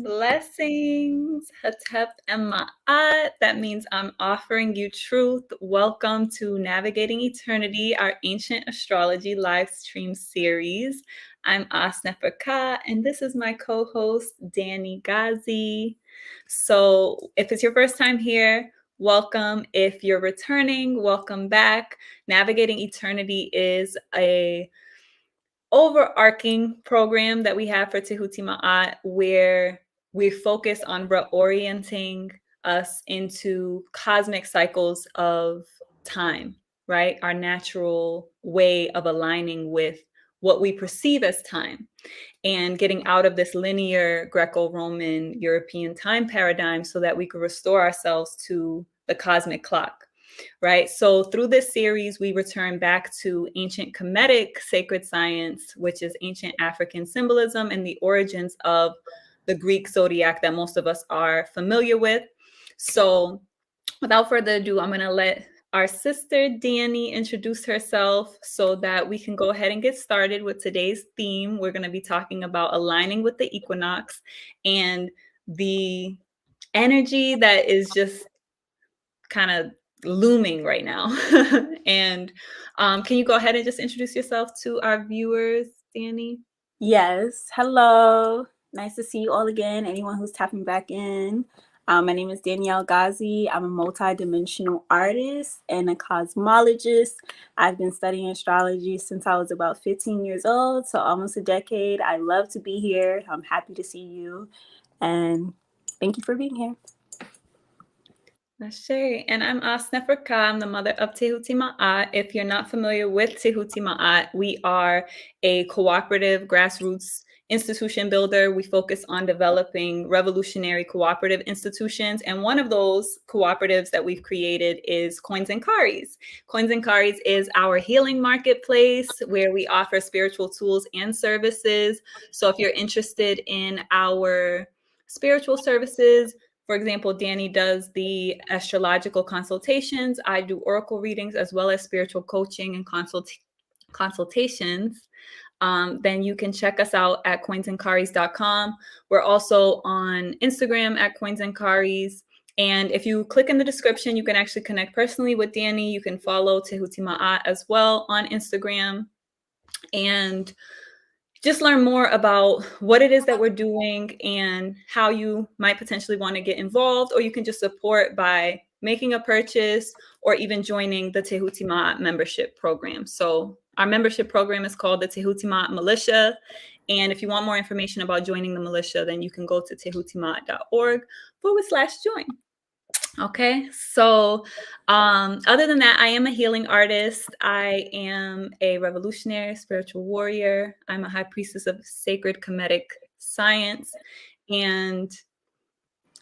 Blessings, Hatep and Ma'at. That means I'm offering you truth. Welcome to Navigating Eternity, our ancient astrology live stream series. I'm Aust Neferka, and this is my co-host, Danny Gazi. So if it's your first time here, welcome. If you're returning, welcome back. Navigating Eternity is a overarching program that we have for Tehuti Ma'at where we focus on reorienting us into cosmic cycles of time, right? Our natural way of aligning with what we perceive as time and getting out of this linear Greco-Roman European time paradigm so that we could restore ourselves to the cosmic clock. Right. So through this series, we return back to ancient Kemetic sacred science, which is ancient African symbolism and the origins of the Greek zodiac that most of us are familiar with. So without further ado, I'm going to let our sister Danny introduce herself so that we can go ahead and get started with today's theme. We're going to be talking about aligning with the equinox and the energy that is just kind of looming right now. And can you go ahead and just introduce yourself to our viewers, Danny? Yes. Hello. Nice to see you all again. Anyone who's tapping back in. My name is Danielle Gazi. I'm a multi-dimensional artist and a cosmologist. I've been studying astrology since I was about 15 years old, so almost a decade. I love to be here. I'm happy to see you. And thank you for being here. Sure. And I'm Aust Neferka. I'm the mother of Tehuti Ma'at. If you're not familiar with Tehuti Ma'at, we are a cooperative grassroots institution builder. We focus on developing revolutionary cooperative institutions. And one of those cooperatives that we've created is Coins and Karis. Coins and Karis is our healing marketplace where we offer spiritual tools and services. So if you're interested in our spiritual services, for example, Danny does the astrological consultations. I do oracle readings as well as spiritual coaching and consultations. Then you can check us out at coinsandkaris.com. We're also on Instagram at coinsandkaris. And if you click in the description, you can actually connect personally with Danny. You can follow Tehuti Ma'at as well on Instagram. And just learn more about what it is that we're doing and how you might potentially want to get involved, or you can just support by making a purchase or even joining the Tehuti Ma'at membership program. So our membership program is called the Tehuti Ma'at Militia. And if you want more information about joining the militia, then you can go to tehutimaat.org/join. Okay, so other than that, I am a healing artist. I am a revolutionary spiritual warrior. I'm a high priestess of sacred Kemetic science. And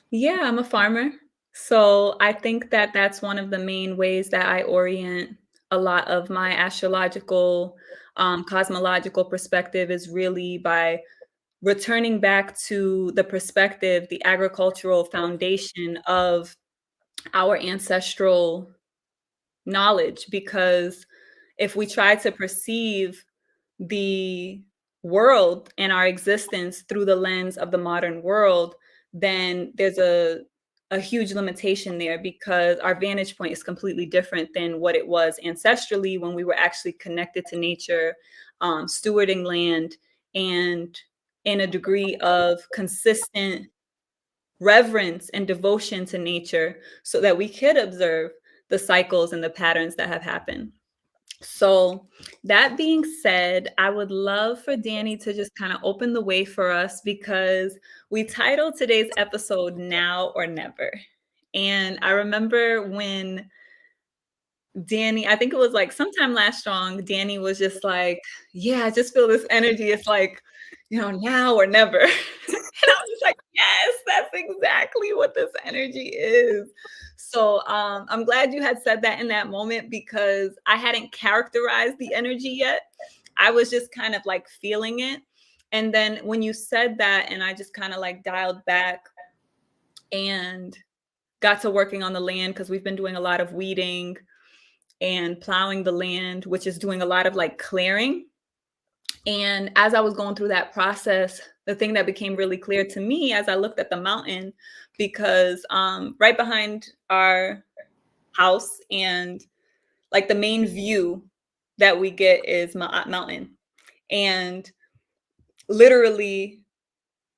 yeah, I'm a farmer. So I think that that's one of the main ways that I orient a lot of my astrological, cosmological perspective is really by returning back to the perspective, the agricultural foundation of our ancestral knowledge, because if we try to perceive the world and our existence through the lens of the modern world, then there's a huge limitation there, because our vantage point is completely different than what it was ancestrally when we were actually connected to nature, stewarding land, and in a degree of consistent reverence and devotion to nature so that we could observe the cycles and the patterns that have happened. So that being said, I would love for Danny to just kind of open the way for us, because we titled today's episode Now or Never. And I remember when Danny, I think it was like sometime last strong, Danny was just like, yeah, I just feel this energy. It's like, now or never. And I was just like, yes, that's exactly what this energy is. So I'm glad you had said that in that moment, because I hadn't characterized the energy yet. I was just kind of like feeling it. And then when you said that, and I just kind of like dialed back and got to working on the land, because we've been doing a lot of weeding and plowing the land, which is doing a lot of like clearing. And as I was going through that process, the thing that became really clear to me as I looked at the mountain, because right behind our house and like the main view that we get is Ma'at Mountain. And literally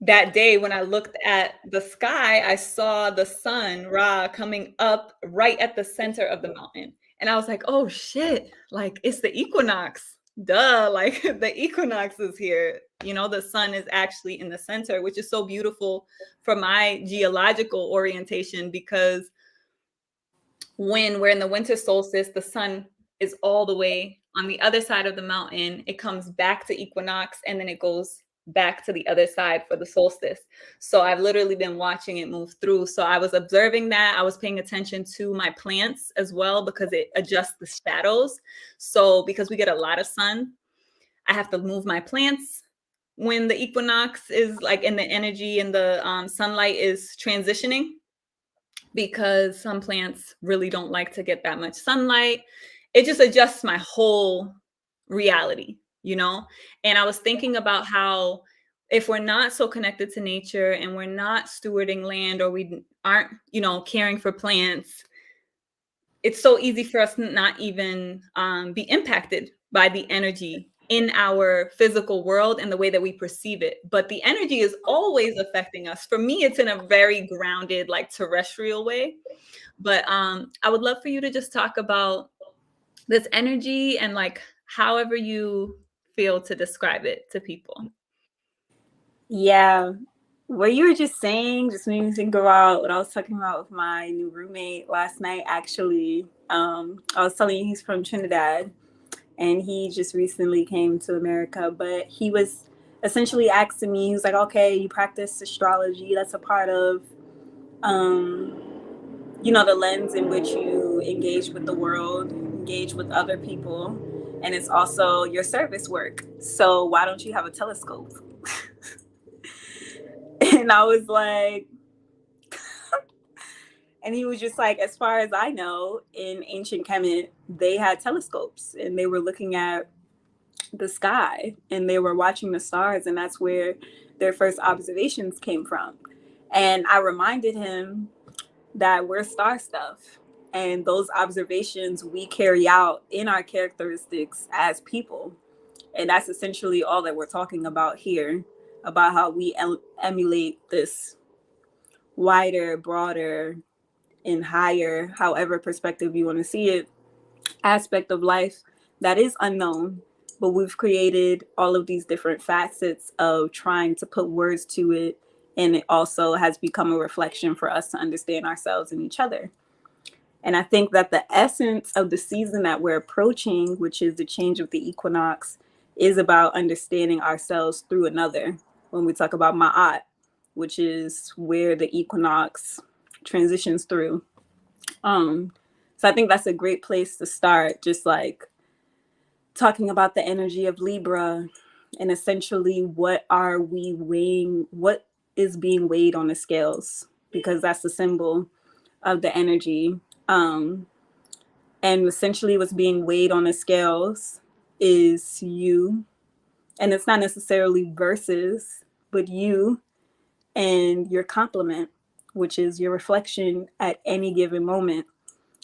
that day when I looked at the sky, I saw the sun, Ra, coming up right at the center of the mountain. And I was like, oh shit, like it's the equinox. Duh, like the equinox is here. You know, the sun is actually in the center, which is so beautiful for my geological orientation, because when we're in the winter solstice, the sun is all the way on the other side of the mountain. It comes back to equinox and then it goes back to the other side for the solstice. So I've literally been watching it move through. So I was observing that. I was paying attention to my plants as well, because it adjusts the shadows. So because we get a lot of sun, I have to move my plants when the equinox is like in the energy and the sunlight is transitioning, because some plants really don't like to get that much sunlight. It just adjusts my whole reality, you know? And I was thinking about how if we're not so connected to nature and we're not stewarding land, or we aren't, you know, caring for plants, it's so easy for us to not even be impacted by the energy in our physical world and the way that we perceive it. But the energy is always affecting us. For me, it's in a very grounded, like terrestrial way. But I would love for you to just talk about this energy and like however you feel to describe it to people. Yeah. What you were just saying just made me think about what I was talking about with my new roommate last night, actually. I was telling you he's from Trinidad and he just recently came to America, but he was essentially asking me, he was like, okay, you practice astrology. That's a part of, um, the lens in which you engage with the world, engage with other people. And it's also your service work. So why don't you have a telescope? And I was like, and he was just like, as far as I know, in ancient Kemet, they had telescopes and they were looking at the sky and they were watching the stars. And that's where their first observations came from. And I reminded him that we're star stuff. And those observations we carry out in our characteristics as people. And that's essentially all that we're talking about here, about how we emulate this wider, broader, and higher, however perspective you want to see it, aspect of life that is unknown. But we've created all of these different facets of trying to put words to it. And it also has become a reflection for us to understand ourselves and each other. And I think that the essence of the season that we're approaching, which is the change of the equinox, is about understanding ourselves through another. When we talk about Ma'at, which is where the equinox transitions through. So I think that's a great place to start, just like talking about the energy of Libra and essentially what are we weighing, what is being weighed on the scales, because that's the symbol of the energy. And essentially what's being weighed on the scales is you. And it's not necessarily versus, but you and your complement, which is your reflection at any given moment.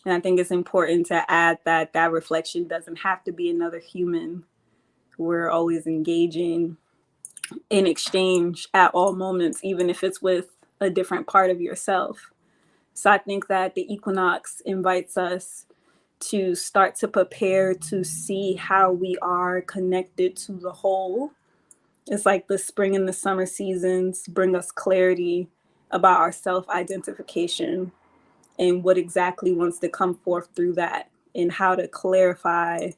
And I think it's important to add that that reflection doesn't have to be another human. We're always engaging in exchange at all moments, even if it's with a different part of yourself. So I think that the equinox invites us to start to prepare to see how we are connected to the whole. It's like the spring and the summer seasons bring us clarity about our self-identification and what exactly wants to come forth through that, and how to clarify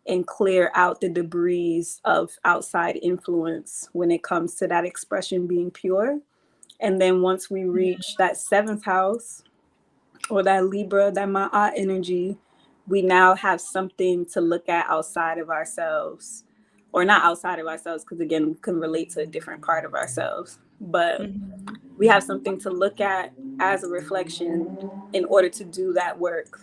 and clear out the debris of outside influence when it comes to that expression being pure. And then once we reach that seventh house, or that Libra, that Ma'at energy, we now have something to look at outside of ourselves. Or not outside of ourselves, because again, we can relate to a different part of ourselves. But Mhm. we have something to look at as a reflection in order to do that work.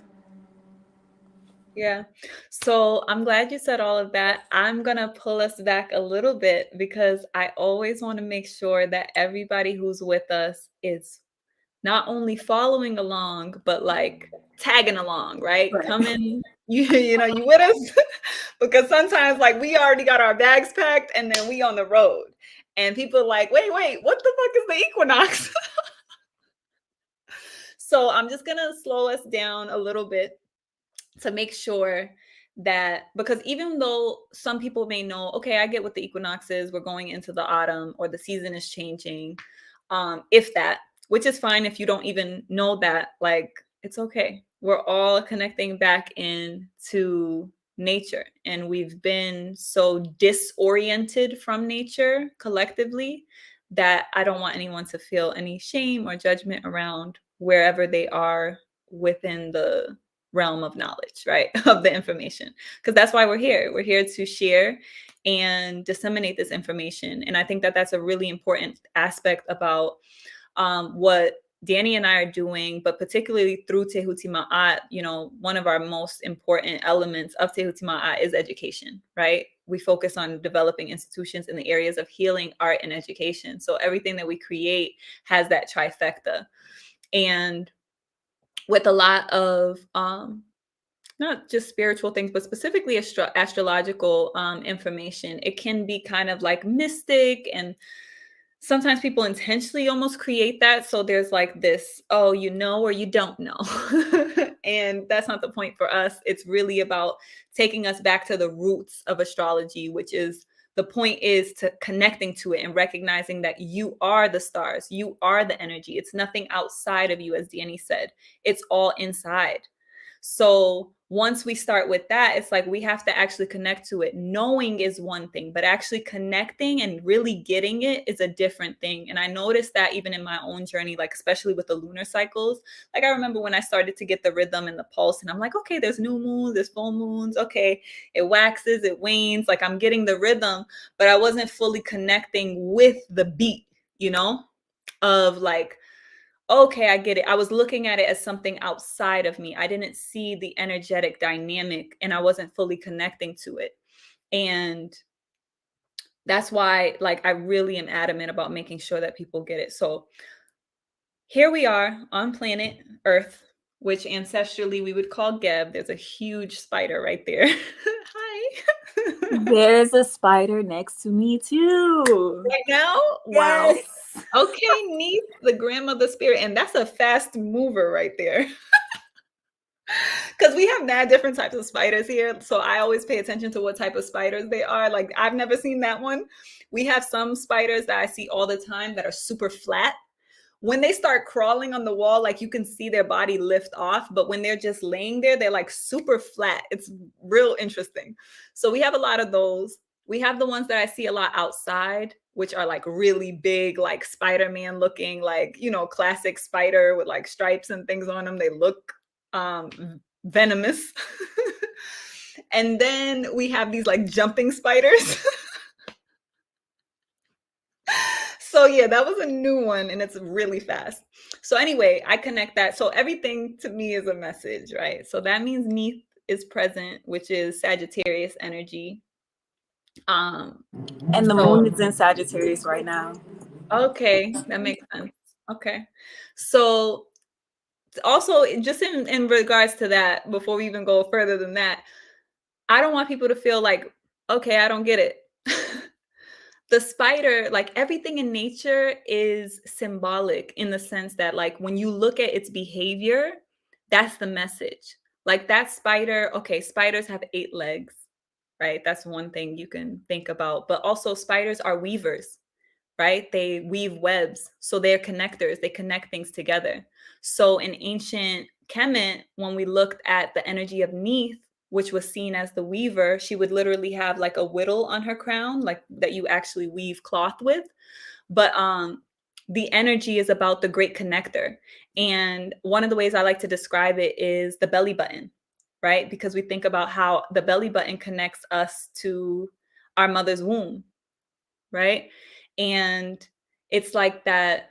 Yeah. So I'm glad you said all of that. I'm going to pull us back a little bit because I always want to make sure that everybody who's with us is not only following along, but like tagging along, right? Right. Coming, you with us? Because sometimes like we already got our bags packed and then we on the road. And people are like, wait, what the fuck is the equinox? So I'm just gonna slow us down a little bit to make sure that, because even though some people may know, okay, I get what the equinox is, we're going into the autumn or the season is changing, if that, which is fine if you don't even know that, like it's okay. We're all connecting back into nature, and we've been so disoriented from nature collectively that I don't want anyone to feel any shame or judgment around wherever they are within the realm of knowledge, right? Of the information. Because that's why we're here. We're here to share and disseminate this information. And I think that that's a really important aspect about what Danny and I are doing, but particularly through Tehuti Ma'at, one of our most important elements of Tehuti Ma'at is education, right? We focus on developing institutions in the areas of healing, art, and education. So everything that we create has that trifecta. And with a lot of not just spiritual things, but specifically astrological information, it can be kind of like mystic, and sometimes people intentionally almost create that. So there's like this, oh, you know, or you don't know. And that's not the point for us. It's really about taking us back to the roots of astrology, which is the point is to connecting to it and recognizing that you are the stars, you are the energy. It's nothing outside of you, as Danny said, it's all inside. So once we start with that, it's like we have to actually connect to it. Knowing is one thing, but actually connecting and really getting it is a different thing. And I noticed that even in my own journey, like especially with the lunar cycles. Like I remember when I started to get the rhythm and the pulse, and I'm like, okay, there's new moons, there's full moons. Okay, it waxes, it wanes. Like I'm getting the rhythm, but I wasn't fully connecting with the beat, of like, okay, I get it. I was looking at it as something outside of me. I didn't see the energetic dynamic and I wasn't fully connecting to it. And that's why, like, I really am adamant about making sure that people get it. So here we are on planet Earth, which ancestrally we would call Geb. There's a huge spider right there. Hi. There's a spider next to me too. Right now? Wow. Yes. Okay, Neith, the grandmother spirit. And that's a fast mover right there. Because we have mad different types of spiders here. So I always pay attention to what type of spiders they are. Like I've never seen that one. We have some spiders that I see all the time that are super flat. When they start crawling on the wall, like you can see their body lift off. But when they're just laying there, they're like super flat. It's real interesting. So we have a lot of those. We have the ones that I see a lot outside, which are like really big, like Spider-Man looking, like, classic spider with like stripes and things on them. They look venomous. And then we have these like jumping spiders. So yeah, that was a new one and it's really fast. So anyway, I connect that. So everything to me is a message, right? So that means Neith is present, which is Sagittarius energy. And the So moon is in Sagittarius right now. okay, that makes sense. Okay. So also just in regards to that, before we even go further than that, I don't want people to feel like, okay, I don't get it. The spider, like everything in nature is symbolic in the sense that like when you look at its behavior, that's the message. Like that spider, okay, spiders have 8 legs, right? That's one thing you can think about. But also spiders are weavers, right? They weave webs. So they're connectors. They connect things together. So in ancient Kemet, when we looked at the energy of Neith, which was seen as the weaver, she would literally have like a whittle on her crown, like that you actually weave cloth with. But the energy is about the great connector. And one of the ways I like to describe it is the belly button, right? Because we think about how the belly button connects us to our mother's womb, right? And it's like that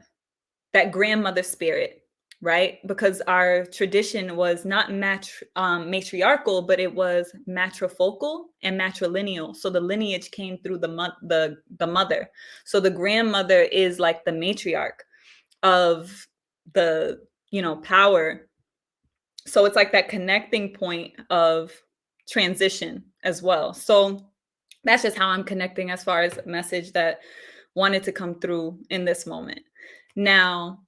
grandmother spirit, right? Because our tradition was not matriarchal, but it was matrifocal and matrilineal. So the lineage came through the mother. So the grandmother is like the matriarch of the, power. So it's like that connecting point of transition as well. So that's just how I'm connecting as far as a message that wanted to come through in this moment. Now,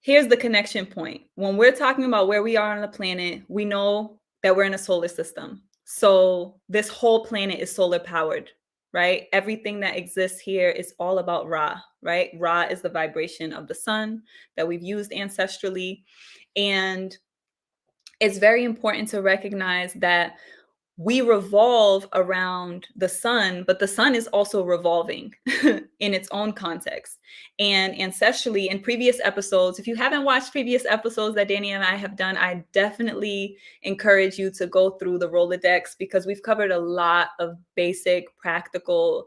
here's the connection point. When we're talking about where we are on the planet, we know that we're in a solar system. So this whole planet is solar powered, right? Everything that exists here is all about Ra, right? Ra is the vibration of the sun that we've used ancestrally. And it's very important to recognize that we revolve around the sun, but the sun is also revolving in its own context. And ancestrally, in previous episodes, if you haven't watched previous episodes that Danny and I have done, I definitely encourage you to go through the Rolodex, because we've covered a lot of basic, practical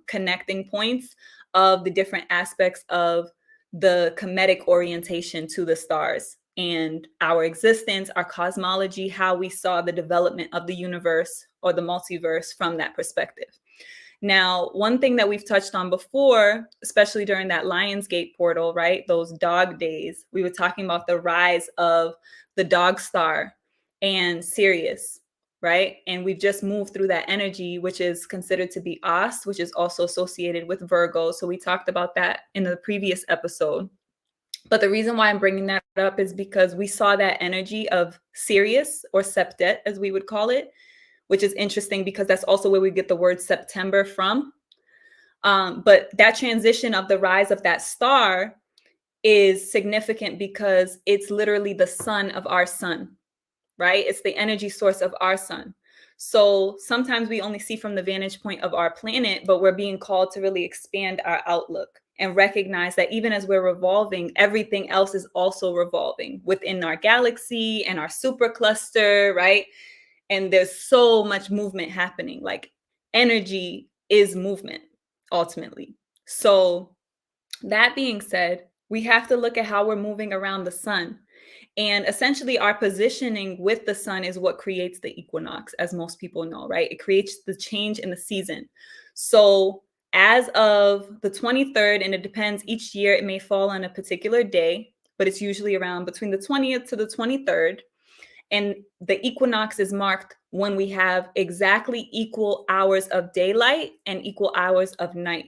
connecting points of the different aspects of the Kemetic orientation to the stars and our existence, our cosmology, how we saw the development of the universe or the multiverse from that perspective. Now, one thing that we've touched on before, especially during that Lionsgate portal, right? Those dog days, we were talking about the rise of the dog star and Sirius, right? And we've just moved through that energy, which is considered to be Aust, which is also associated with Virgo. So we talked about that in the previous episode. But the reason why I'm bringing that up is because we saw that energy of Sirius, or Septet, as we would call it, which is interesting because that's also where we get the word September from. But that transition of the rise of that star is significant because it's literally the sun of our sun, right? It's the energy source of our sun. So sometimes we only see from the vantage point of our planet, but we're being called to really expand our outlook and recognize that even as we're revolving, everything else is also revolving within our galaxy and our supercluster, right? And there's so much movement happening. Like, energy is movement ultimately. So that being said, we have to look at how we're moving around the sun. And essentially, our positioning with the sun is what creates the equinox, as most people know, right? It creates the change in the season. So as of the 23rd, and it depends each year, it may fall on a particular day, but it's usually around between the 20th to the 23rd. And the equinox is marked when we have exactly equal hours of daylight and equal hours of night,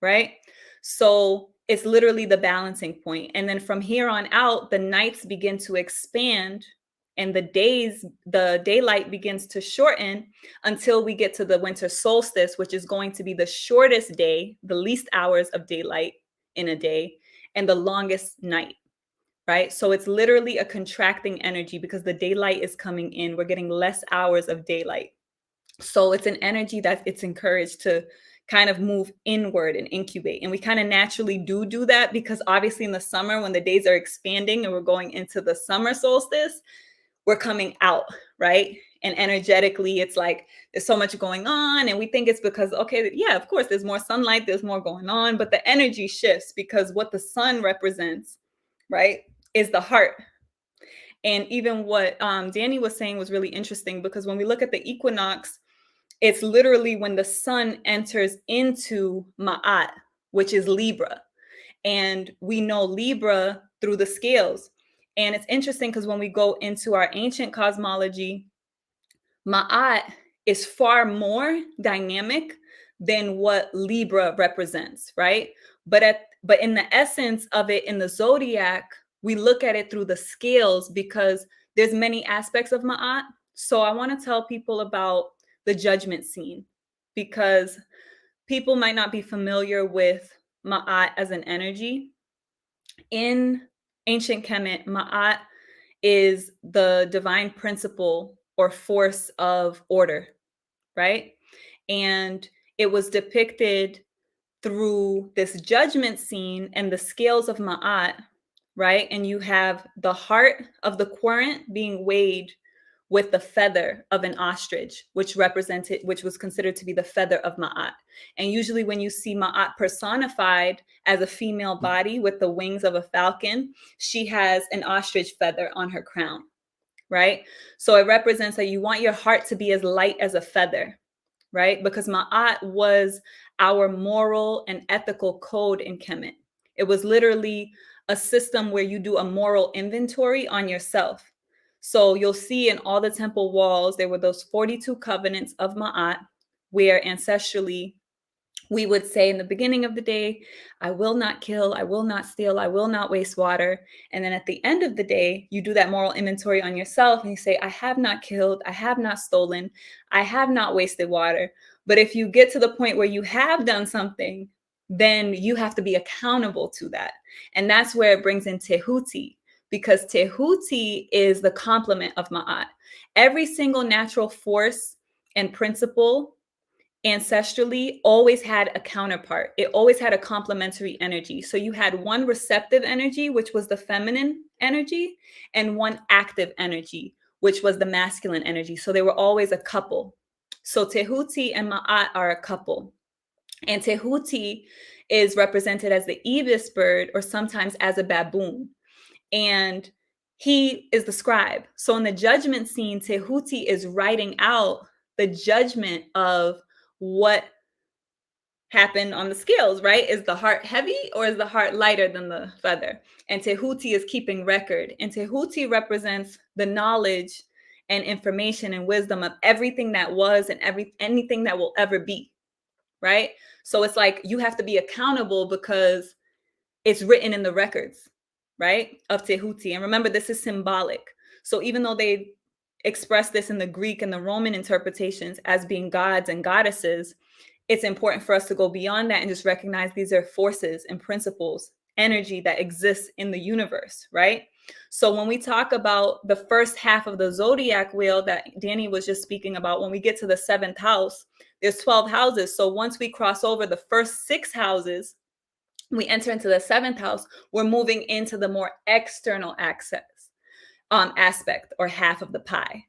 right? So it's literally the balancing point. And then from here on out, the nights begin to expand and the daylight begins to shorten until we get to the winter solstice, which is going to be the shortest day, the least hours of daylight in a day, and the longest night, right? So it's literally a contracting energy because the daylight is coming in. We're getting less hours of daylight. So it's an energy that it's encouraged to kind of move inward and incubate. And we kind of naturally do that because obviously in the summer, when the days are expanding and we're going into the summer solstice, we're coming out, right? And energetically, it's like there's so much going on. And we think it's because, okay, yeah, of course, there's more sunlight, there's more going on, but the energy shifts because what the sun represents, right, is the heart. And even what Danny was saying was really interesting because when we look at the equinox, it's literally when the sun enters into Ma'at, which is Libra. And we know Libra through the scales. And it's interesting because when we go into our ancient cosmology, Ma'at is far more dynamic than what Libra represents, right? But in the essence of it in the zodiac, we look at it through the scales because there's many aspects of Ma'at. So I want to tell people about the judgment scene because people might not be familiar with Ma'at as an energy. In ancient Kemet, Ma'at is the divine principle or force of order, right? And it was depicted through this judgment scene and the scales of Ma'at, right? And you have the heart of the querent being weighed with the feather of an ostrich, which was considered to be the feather of Ma'at. And usually when you see Ma'at personified as a female body with the wings of a falcon, she has an ostrich feather on her crown, right? So it represents that you want your heart to be as light as a feather, right? Because Ma'at was our moral and ethical code in Kemet. It was literally a system where you do a moral inventory on yourself. So you'll see in all the temple walls, there were those 42 covenants of Ma'at, where ancestrally we would say in the beginning of the day, I will not kill, I will not steal, I will not waste water. And then at the end of the day, you do that moral inventory on yourself and you say, I have not killed, I have not stolen, I have not wasted water. But if you get to the point where you have done something, then you have to be accountable to that. And that's where it brings in Tehuti, because Tehuti is the complement of Ma'at. Every single natural force and principle ancestrally always had a counterpart. It always had a complementary energy. So you had one receptive energy, which was the feminine energy, and one active energy, which was the masculine energy. So they were always a couple. So Tehuti and Ma'at are a couple. And Tehuti is represented as the ibis bird or sometimes as a baboon. And he is the scribe. So in the judgment scene, Tehuti is writing out the judgment of what happened on the scales, right? Is the heart heavy or is the heart lighter than the feather? And Tehuti is keeping record. And Tehuti represents the knowledge and information and wisdom of everything that was and anything that will ever be, right? So it's like you have to be accountable because it's written in the records, right, of Tehuti. And remember, this is symbolic. So even though they express this in the Greek and the Roman interpretations as being gods and goddesses, it's important for us to go beyond that and just recognize these are forces and principles, energy that exists in the universe, right? So when we talk about the first half of the zodiac wheel that Danny was just speaking about, when we get to the 7th house, there's 12 houses. So once we cross over the first 6 houses, we enter into the 7th house, we're moving into the more external aspect or half of the pie.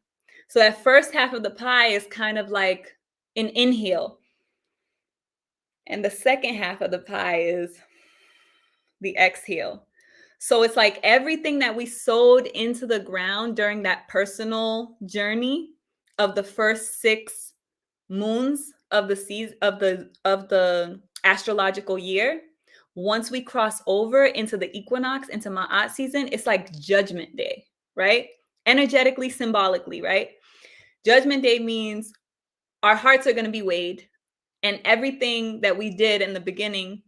So that first half of the pie is kind of like an inhale. And the second half of the pie is the exhale. So it's like everything that we sowed into the ground during that personal journey of the first 6 moons of the season of the astrological year. Once we cross over into the equinox, into Ma'at season, it's like judgment day, right? Energetically, symbolically, right? Judgment day means our hearts are going to be weighed, and everything that we did in the beginning,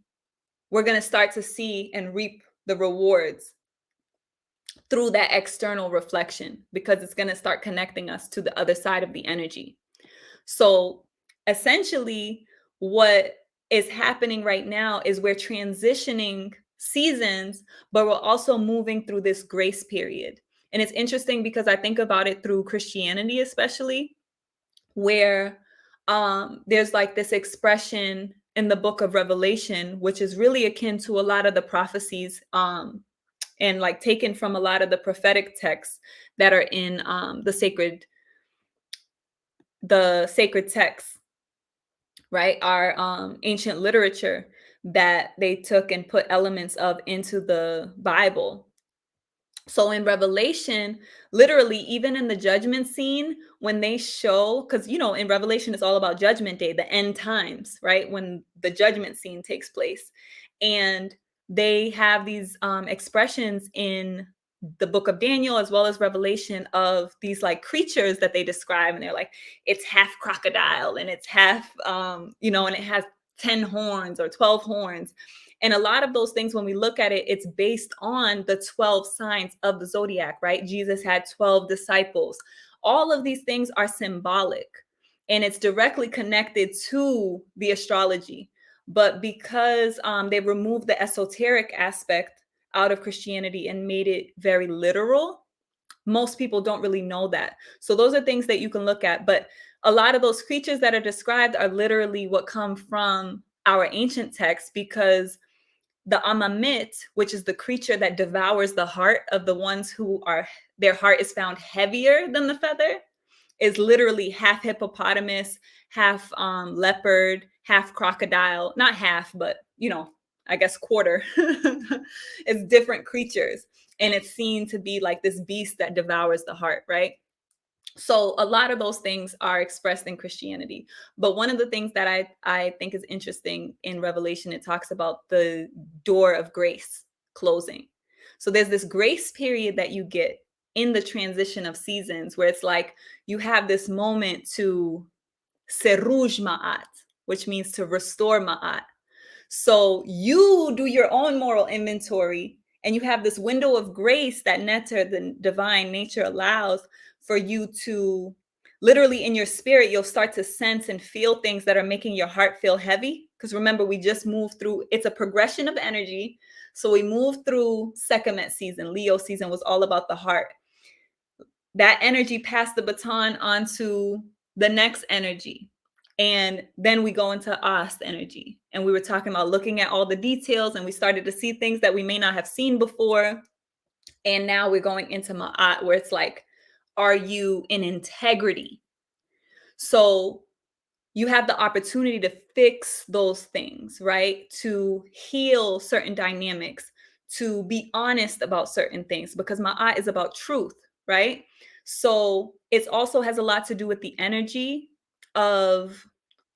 we're going to start to see and reap the rewards through that external reflection, because it's going to start connecting us to the other side of the energy. So essentially, what is happening right now is we're transitioning seasons, but we're also moving through this grace period. And it's interesting because I think about it through Christianity, especially, where there's like this expression in the book of Revelation, which is really akin to a lot of the prophecies and like taken from a lot of the prophetic texts that are in the sacred texts, right? Our ancient literature that they took and put elements of into the Bible. So in Revelation, literally, even in the judgment scene, when they show, because, in Revelation, it's all about judgment day, the end times, right? When the judgment scene takes place. And they have these expressions in the book of Daniel, as well as Revelation, of these like creatures that they describe. And they're like, it's half crocodile and it's half, and it has 10 horns or 12 horns. And a lot of those things, when we look at it, it's based on the 12 signs of the zodiac, right? Jesus had 12 disciples. All of these things are symbolic, and it's directly connected to the astrology. But because they removed the esoteric aspect out of Christianity and made it very literal, most people don't really know that. So those are things that you can look at. But a lot of those creatures that are described are literally what come from our ancient texts, because the Amamit, which is the creature that devours the heart of the ones who are, their heart is found heavier than the feather, is literally half hippopotamus, half leopard, half crocodile. Not half, but I guess quarter. It's different creatures. And it's seen to be like this beast that devours the heart, right? So a lot of those things are expressed in Christianity. But one of the things that I think is interesting in Revelation, it talks about the door of grace closing. So there's this grace period that you get in the transition of seasons where it's like you have this moment to seruj ma'at, which means to restore ma'at. So you do your own moral inventory and you have this window of grace that Neter, the divine nature, allows for you to literally in your spirit, you'll start to sense and feel things that are making your heart feel heavy. Because remember, we just moved through, it's a progression of energy. So we moved through Sekhmet season. Leo season was all about the heart. That energy passed the baton onto the next energy. And then we go into Aust energy. And we were talking about looking at all the details, and we started to see things that we may not have seen before. And now we're going into Ma'at, where it's like, are you in integrity? So you have the opportunity to fix those things, right? To heal certain dynamics, to be honest about certain things, because Ma'at is about truth, right? So it also has a lot to do with the energy of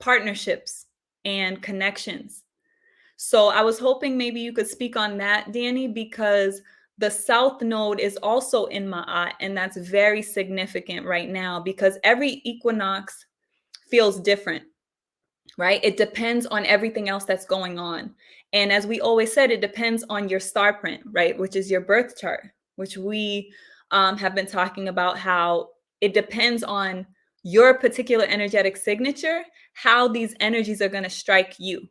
partnerships and connections. So I was hoping maybe you could speak on that, Danny, because the South Node is also in Ma'at, and that's very significant right now because every equinox feels different, right? It depends on everything else that's going on. And as we always said, it depends on your star print, right? Which is your birth chart, which we have been talking about how it depends on your particular energetic signature, how these energies are going to strike you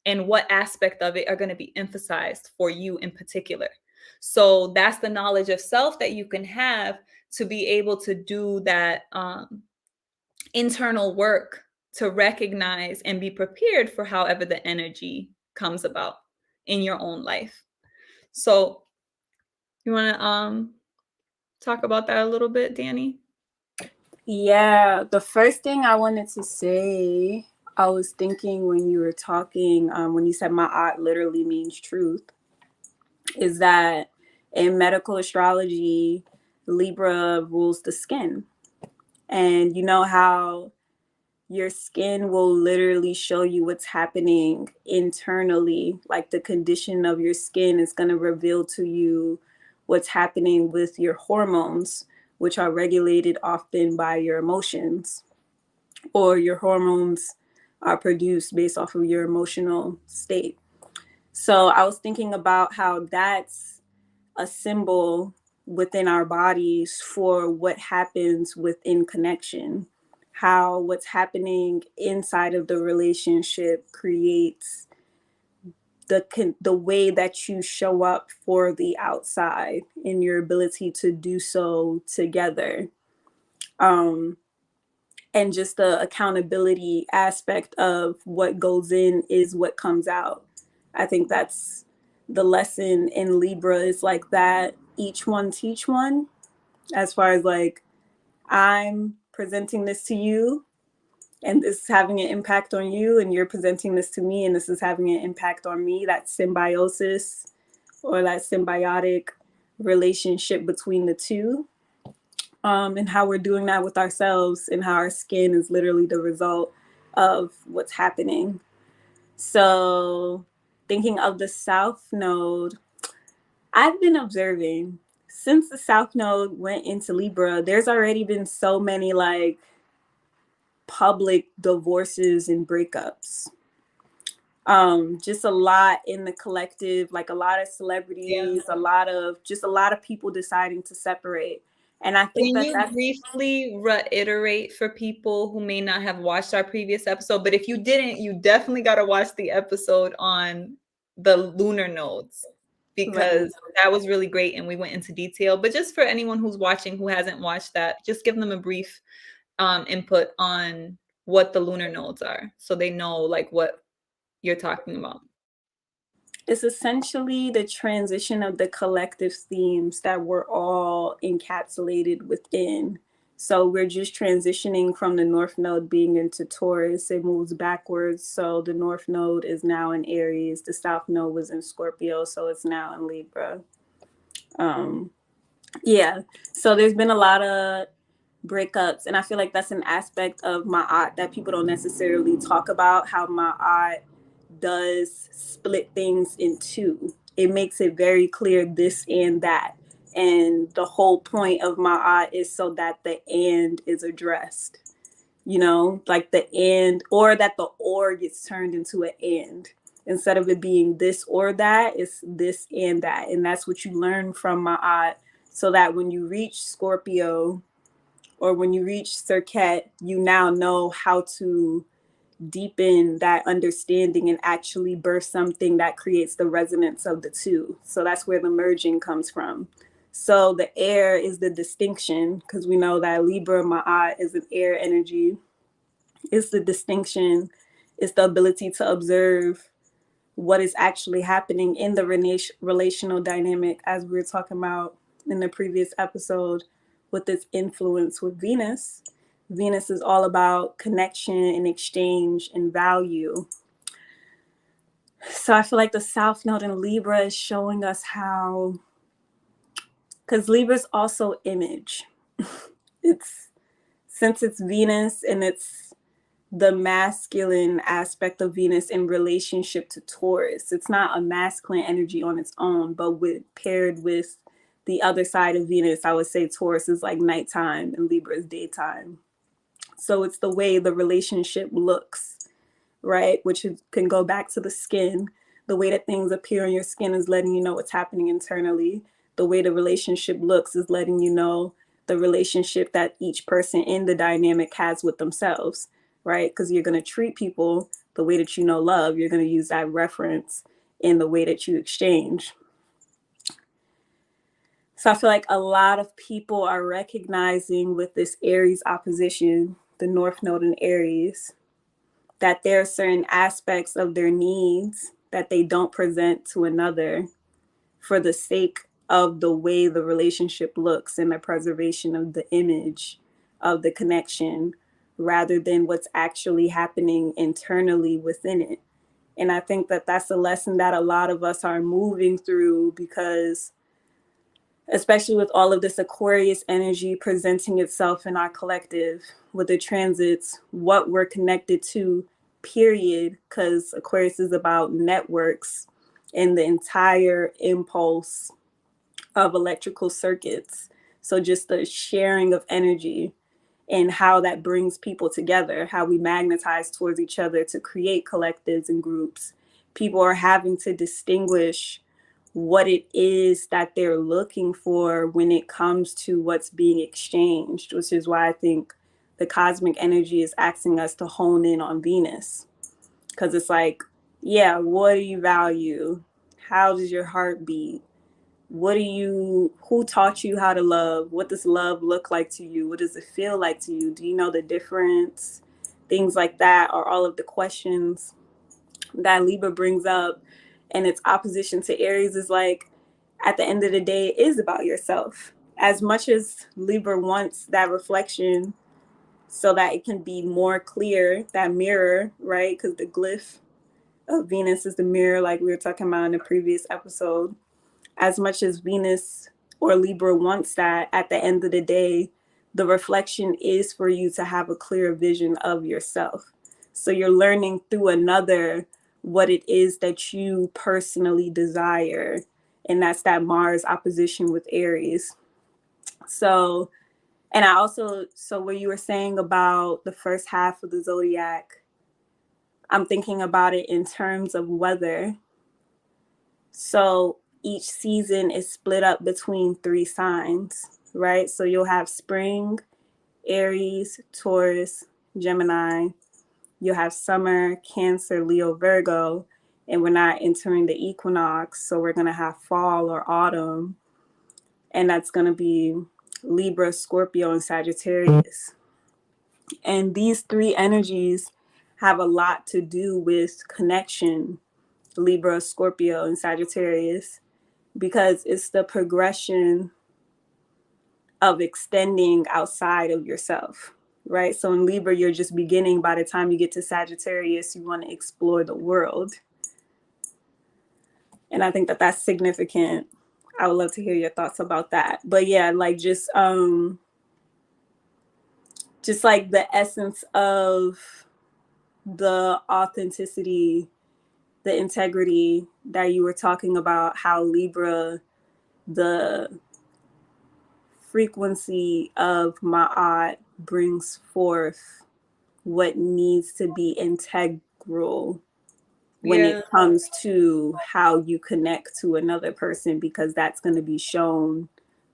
and what aspect of it are going to be emphasized for you in particular. So that's the knowledge of self that you can have to be able to do that internal work to recognize and be prepared for however the energy comes about in your own life. So you want to talk about that a little bit, Danny? Yeah, the first thing I wanted to say, I was thinking when you were talking, when you said ma'at literally means truth, is that in medical astrology, Libra rules the skin. And you know how your skin will literally show you what's happening internally, like the condition of your skin is going to reveal to you what's happening with your hormones, which are regulated often by your emotions, or your hormones are produced based off of your emotional state. So I was thinking about how that's a symbol within our bodies for what happens within connection, how what's happening inside of the relationship creates the way that you show up for the outside and your ability to do so together. And just the accountability aspect of what goes in is what comes out. I think that's the lesson in Libra is like that each one teach one, as far as like I'm presenting this to you and this is having an impact on you, and you're presenting this to me and this is having an impact on me. That symbiosis or that symbiotic relationship between the two. And how we're doing that with ourselves and how our skin is literally the result of what's happening. So thinking of the South Node, I've been observing since the South Node went into Libra, there's already been so many like public divorces and breakups. Just a lot in the collective, like a lot of celebrities, Yeah. a lot of people deciding to separate. And I think Can that you that's briefly reiterate for people who may not have watched our previous episode? But if you didn't, you definitely got to watch the episode on the lunar nodes right. because that was really great and we went into detail. But just for anyone who's watching who hasn't watched that, just give them a brief input on what the lunar nodes are so they know like what you're talking about. It's essentially the transition of the collective themes that we're all encapsulated within. So we're just transitioning from the North Node being into Taurus. It moves backwards. So the North Node is now in Aries. The South Node was in Scorpio, so it's now in Libra. Yeah. So there's been a lot of breakups, and I feel like that's an aspect of Ma'at that people don't necessarily talk about, how Ma'at does split things in two. It makes it very clear this and that. And the whole point of Ma'at is so that the and is addressed, you know, like the and, or that the or gets turned into an and. Instead of it being this or that, it's this and that. And that's what you learn from Ma'at, so that when you reach Scorpio or when you reach Serket, you now know how to deepen that understanding and actually birth something that creates the resonance of the two. So that's where the merging comes from. So the air is the distinction, because we know that Libra Ma'at is an air energy. It's the distinction. It's the ability to observe what is actually happening in the relational dynamic, as we were talking about in the previous episode with its influence with Venus. Venus is all about connection and exchange and value. So I feel like the South Node in Libra is showing us how, because Libra is also image. It's, since it's Venus and it's the masculine aspect of Venus in relationship to Taurus. It's not a masculine energy on its own, but paired with the other side of Venus, I would say Taurus is like nighttime and Libra is daytime. So it's the way the relationship looks, right? Which can go back to the skin. The way that things appear on your skin is letting you know what's happening internally. The way the relationship looks is letting you know the relationship that each person in the dynamic has with themselves, right? Because you're going to treat people the way that you know love. You're going to use that reference in the way that you exchange. So I feel like a lot of people are recognizing with this Aries opposition, the North Node in Aries, that there are certain aspects of their needs that they don't present to another for the sake of the way the relationship looks and the preservation of the image of the connection, rather than what's actually happening internally within it. And I think that that's a lesson that a lot of us are moving through, because especially with all of this Aquarius energy presenting itself in our collective with the transits, what we're connected to, period, because Aquarius is about networks and the entire impulse of electrical circuits. So just the sharing of energy and how that brings people together, how we magnetize towards each other to create collectives and groups. People are having to distinguish what it is that they're looking for when it comes to what's being exchanged, which is why I think the cosmic energy is asking us to hone in on Venus. Because it's like, yeah, what do you value? How does your heart beat? Who taught you how to love? What does love look like to you? What does it feel like to you? Do you know the difference? Things like that are all of the questions that Libra brings up. And its opposition to Aries is like, at the end of the day, it is about yourself. As much as Libra wants that reflection so that it can be more clear, that mirror, right? Because the glyph of Venus is the mirror, like we were talking about in the previous episode. As much as Venus or Libra wants that, at the end of the day, the reflection is for you to have a clear vision of yourself. So you're learning through another what it is that you personally desire. And that's that Mars opposition with Aries. So, and I also, so what you were saying about the first half of the zodiac, I'm thinking about it in terms of weather. So each season is split up between 3 signs, right? So you'll have spring, Aries, Taurus, Gemini. You'll have summer, Cancer, Leo, Virgo. And we're not entering the equinox, so we're going to have fall or autumn. And that's going to be Libra, Scorpio, and Sagittarius. And these 3 energies have a lot to do with connection Libra, Scorpio, and Sagittarius, because it's the progression of extending outside of yourself, right? So in Libra, you're just beginning. By the time you get to Sagittarius, you want to explore the world. And I think that that's significant. I would love to hear your thoughts about that. But yeah, like just like the essence of the authenticity, the integrity that you were talking about, how Libra, the frequency of Ma'at brings forth what needs to be integral when it comes to how you connect to another person, because that's going to be shown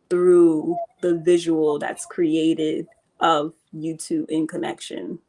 through the visual that's created of you two in connection.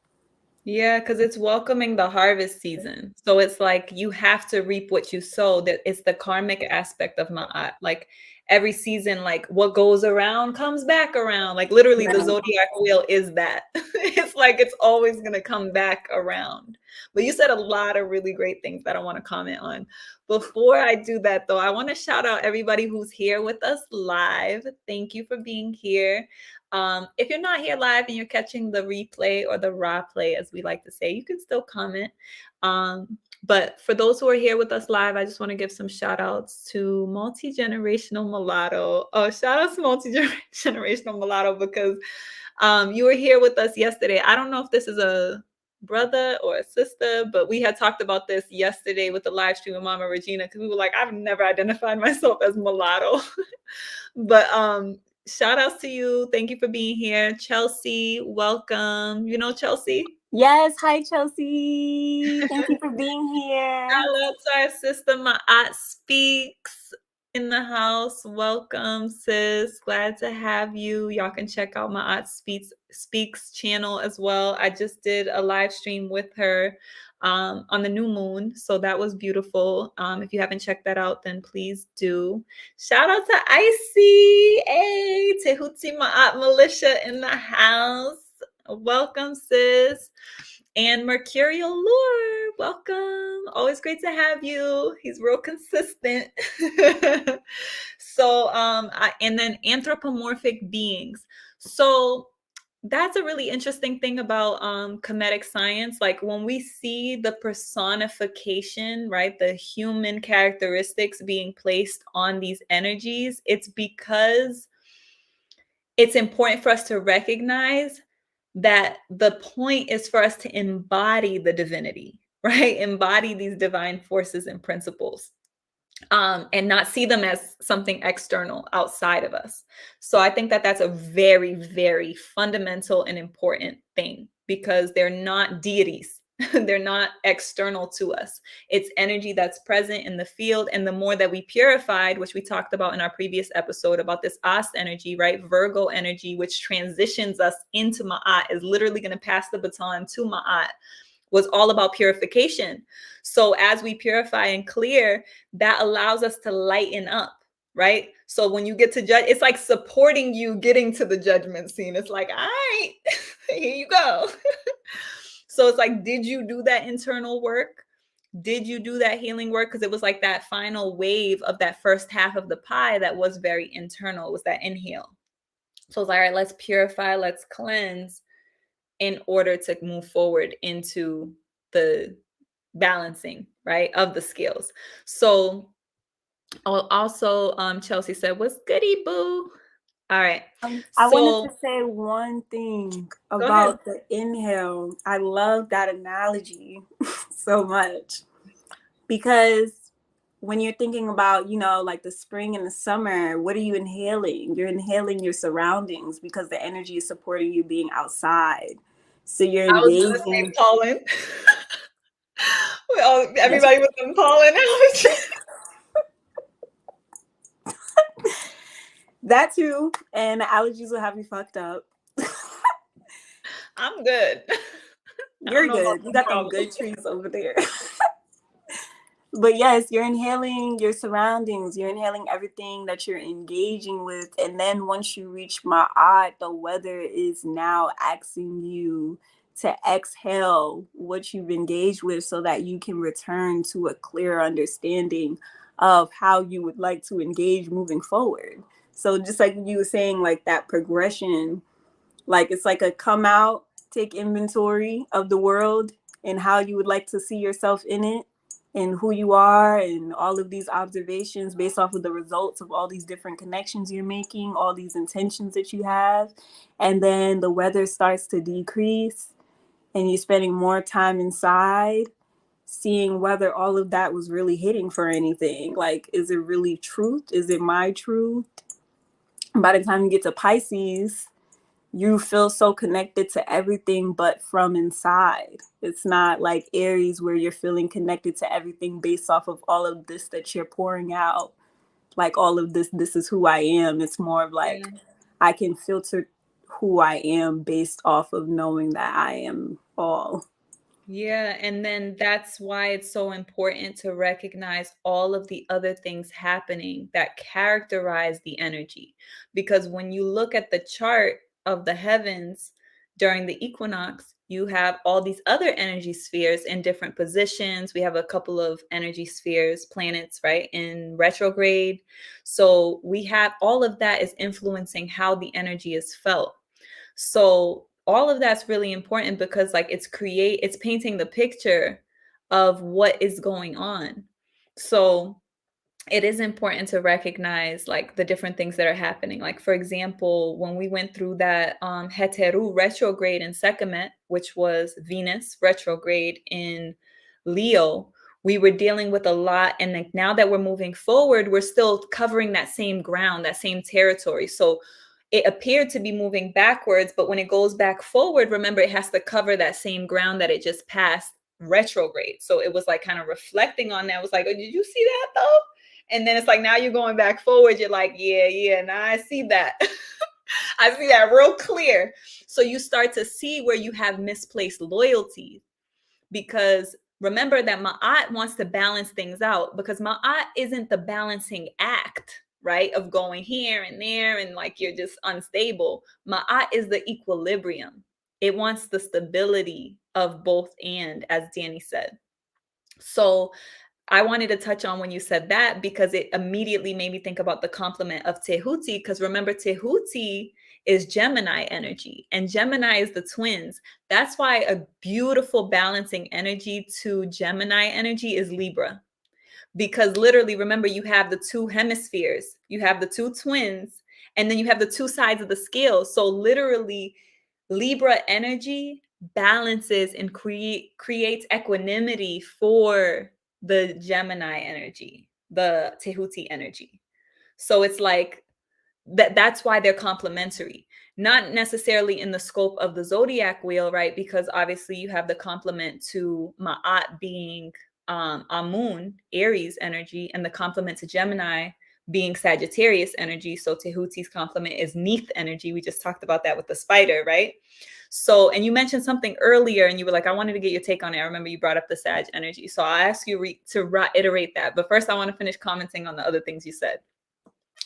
Yeah, because it's welcoming the harvest season. So it's like you have to reap what you sow. That it's the karmic aspect of Ma'at. Like every season, like what goes around comes back around. Like literally the zodiac wheel is that. It's like it's always gonna come back around. But you said a lot of really great things that I want to comment on. Before I do that though, I want to shout out everybody who's here with us live. Thank you for being here. If you're not here live and you're catching the replay or the raw play, as we like to say, you can still comment. But for those who are here with us live, I just want to give some shout outs to Multi-Generational Mulatto. Oh, shout out to Multi-Generational Mulatto because you were here with us yesterday. I don't know if this is a brother or a sister, but we had talked about this yesterday with the live stream with Mama Regina because we were like, I've never identified myself as mulatto. But shout outs to you. Thank you for being here. Chelsea, welcome. You know Chelsea? Yes. Hi, Chelsea. Thank you for being here. Shout out to our sister, Ma'at Speaks in the house. Welcome, sis. Glad to have you. Y'all can check out Ma'at Speaks channel as well. I just did a live stream with her on the new moon. So that was beautiful. If you haven't checked that out, then please do. Shout out to Icy. Hey, Tehuti Ma'at Militia in the house. Welcome, sis. And Mercurial Lore, welcome. Always great to have you. He's real consistent. So, and then anthropomorphic beings. So that's a really interesting thing about Kemetic science. Like when we see the personification, right, the human characteristics being placed on these energies, it's because it's important for us to recognize that the point is for us to embody the divinity, right? Embody these divine forces and principles. And not see them as something external outside of us. So I think that that's a very, very fundamental and important thing because they're not deities. They're not external to us. It's energy that's present in the field. And the more that we purified, which we talked about in our previous episode about this Aust energy, right? Virgo energy, which transitions us into Ma'at, is literally going to pass the baton to Ma'at, was all about purification. So as we purify and clear, that allows us to lighten up, right? So when you get to judge, it's like supporting you getting to the judgment scene. It's like, all right, here you go. So it's like, did you do that internal work? Did you do that healing work? Because it was like that final wave of that first half of the pie that was very internal. It was that inhale. So it's like, all right, let's purify, let's cleanse in order to move forward into the balancing, right, of the skills. So also Chelsea said, what's goody, boo? All right. I So wanted to say one thing go ahead. about the inhale. I love that analogy so much because when you're thinking about, like the spring and the summer, what are you inhaling? You're inhaling your surroundings because the energy is supporting you being outside. So you're I was gonna say pollen. Everybody with them pollen allergies. That too. And allergies will have you fucked up. I'm good. You're good. You got them good trees over there. But yes, you're inhaling your surroundings. You're inhaling everything that you're engaging with. And then once you reach Ma'at, the weather is now asking you to exhale what you've engaged with so that you can return to a clear understanding of how you would like to engage moving forward. So just like you were saying, like that progression, like it's like a come out, take inventory of the world and how you would like to see yourself in it and who you are, and all of these observations based off of the results of all these different connections you're making, all these intentions that you have. And then the weather starts to decrease and you're spending more time inside, seeing whether all of that was really hitting for anything. Like, is it really truth? Is it my truth? By the time you get to Pisces, you feel so connected to everything but from inside. It's not like Aries where you're feeling connected to everything based off of all of this that you're pouring out. Like all of this is who I am. It's more of like Yeah. I can filter who I am based off of knowing that I am all. Yeah, and then that's why it's so important to recognize all of the other things happening that characterize the energy. Because when you look at the chart of the heavens during the equinox, you have all these other energy spheres in different positions. We have a couple of energy spheres, planets, right, in retrograde. So we have all of that is influencing how the energy is felt. So all of that's really important because like it's painting the picture of what is going on. So it is important to recognize like the different things that are happening. Like for example, when we went through that Heteru retrograde in Sekhmet, which was Venus retrograde in Leo, we were dealing with a lot. And like now that we're moving forward, we're still covering that same ground, that same territory. So it appeared to be moving backwards, but when it goes back forward, remember it has to cover that same ground that it just passed retrograde. So it was like kind of reflecting on that. It was like, oh, did you see that though? And then it's like now you're going back forward. You're like, yeah, now I see that. I see that real clear. So you start to see where you have misplaced loyalty, because remember that Ma'at wants to balance things out, because Ma'at isn't the balancing act, right? Of going here and there and like you're just unstable. Ma'at is the equilibrium. It wants the stability of both, and as Danny said. So I wanted to touch on when you said that because it immediately made me think about the complement of Tehuti. Because remember, Tehuti is Gemini energy, and Gemini is the twins. That's why a beautiful balancing energy to Gemini energy is Libra. Because literally, remember, you have the two hemispheres, you have the two twins, and then you have the two sides of the scale. So literally, Libra energy balances and creates equanimity for the Gemini energy, the Tehuti energy. So it's like that's why they're complementary. Not necessarily in the scope of the zodiac wheel, right? Because obviously you have the complement to Ma'at being Amun, Aries energy, and the complement to Gemini being Sagittarius energy. So Tehuti's complement is Neith energy. We just talked about that with the spider, right? So, and you mentioned something earlier and you were like, I wanted to get your take on it. I remember you brought up the Sag energy. So I'll ask you to reiterate that. But first, I want to finish commenting on the other things you said.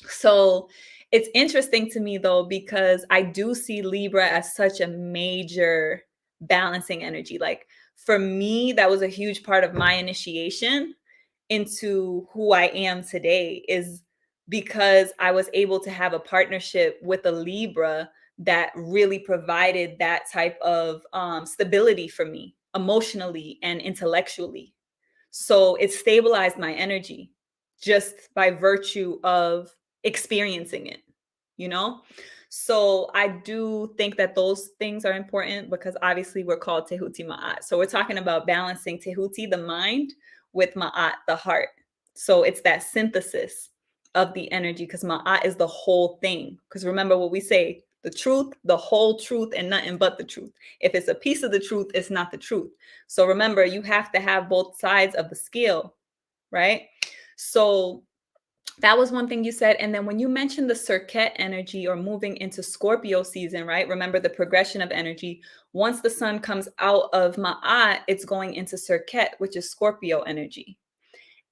So it's interesting to me though, because I do see Libra as such a major balancing energy. Like for me, that was a huge part of my initiation into who I am today, is because I was able to have a partnership with a Libra that really provided that type of stability for me emotionally and intellectually. So it stabilized my energy just by virtue of experiencing it, you know? So I do think that those things are important because obviously we're called Tehuti Ma'at. So we're talking about balancing Tehuti, the mind, with Ma'at, the heart. So it's that synthesis of the energy because Ma'at is the whole thing. Because remember what we say, the truth, the whole truth, and nothing but the truth. If it's a piece of the truth, it's not the truth. So remember, you have to have both sides of the scale, right? So that was one thing you said. And then when you mentioned the Serket energy or moving into Scorpio season, right? Remember the progression of energy. Once the sun comes out of Ma'at, it's going into Serket, which is Scorpio energy.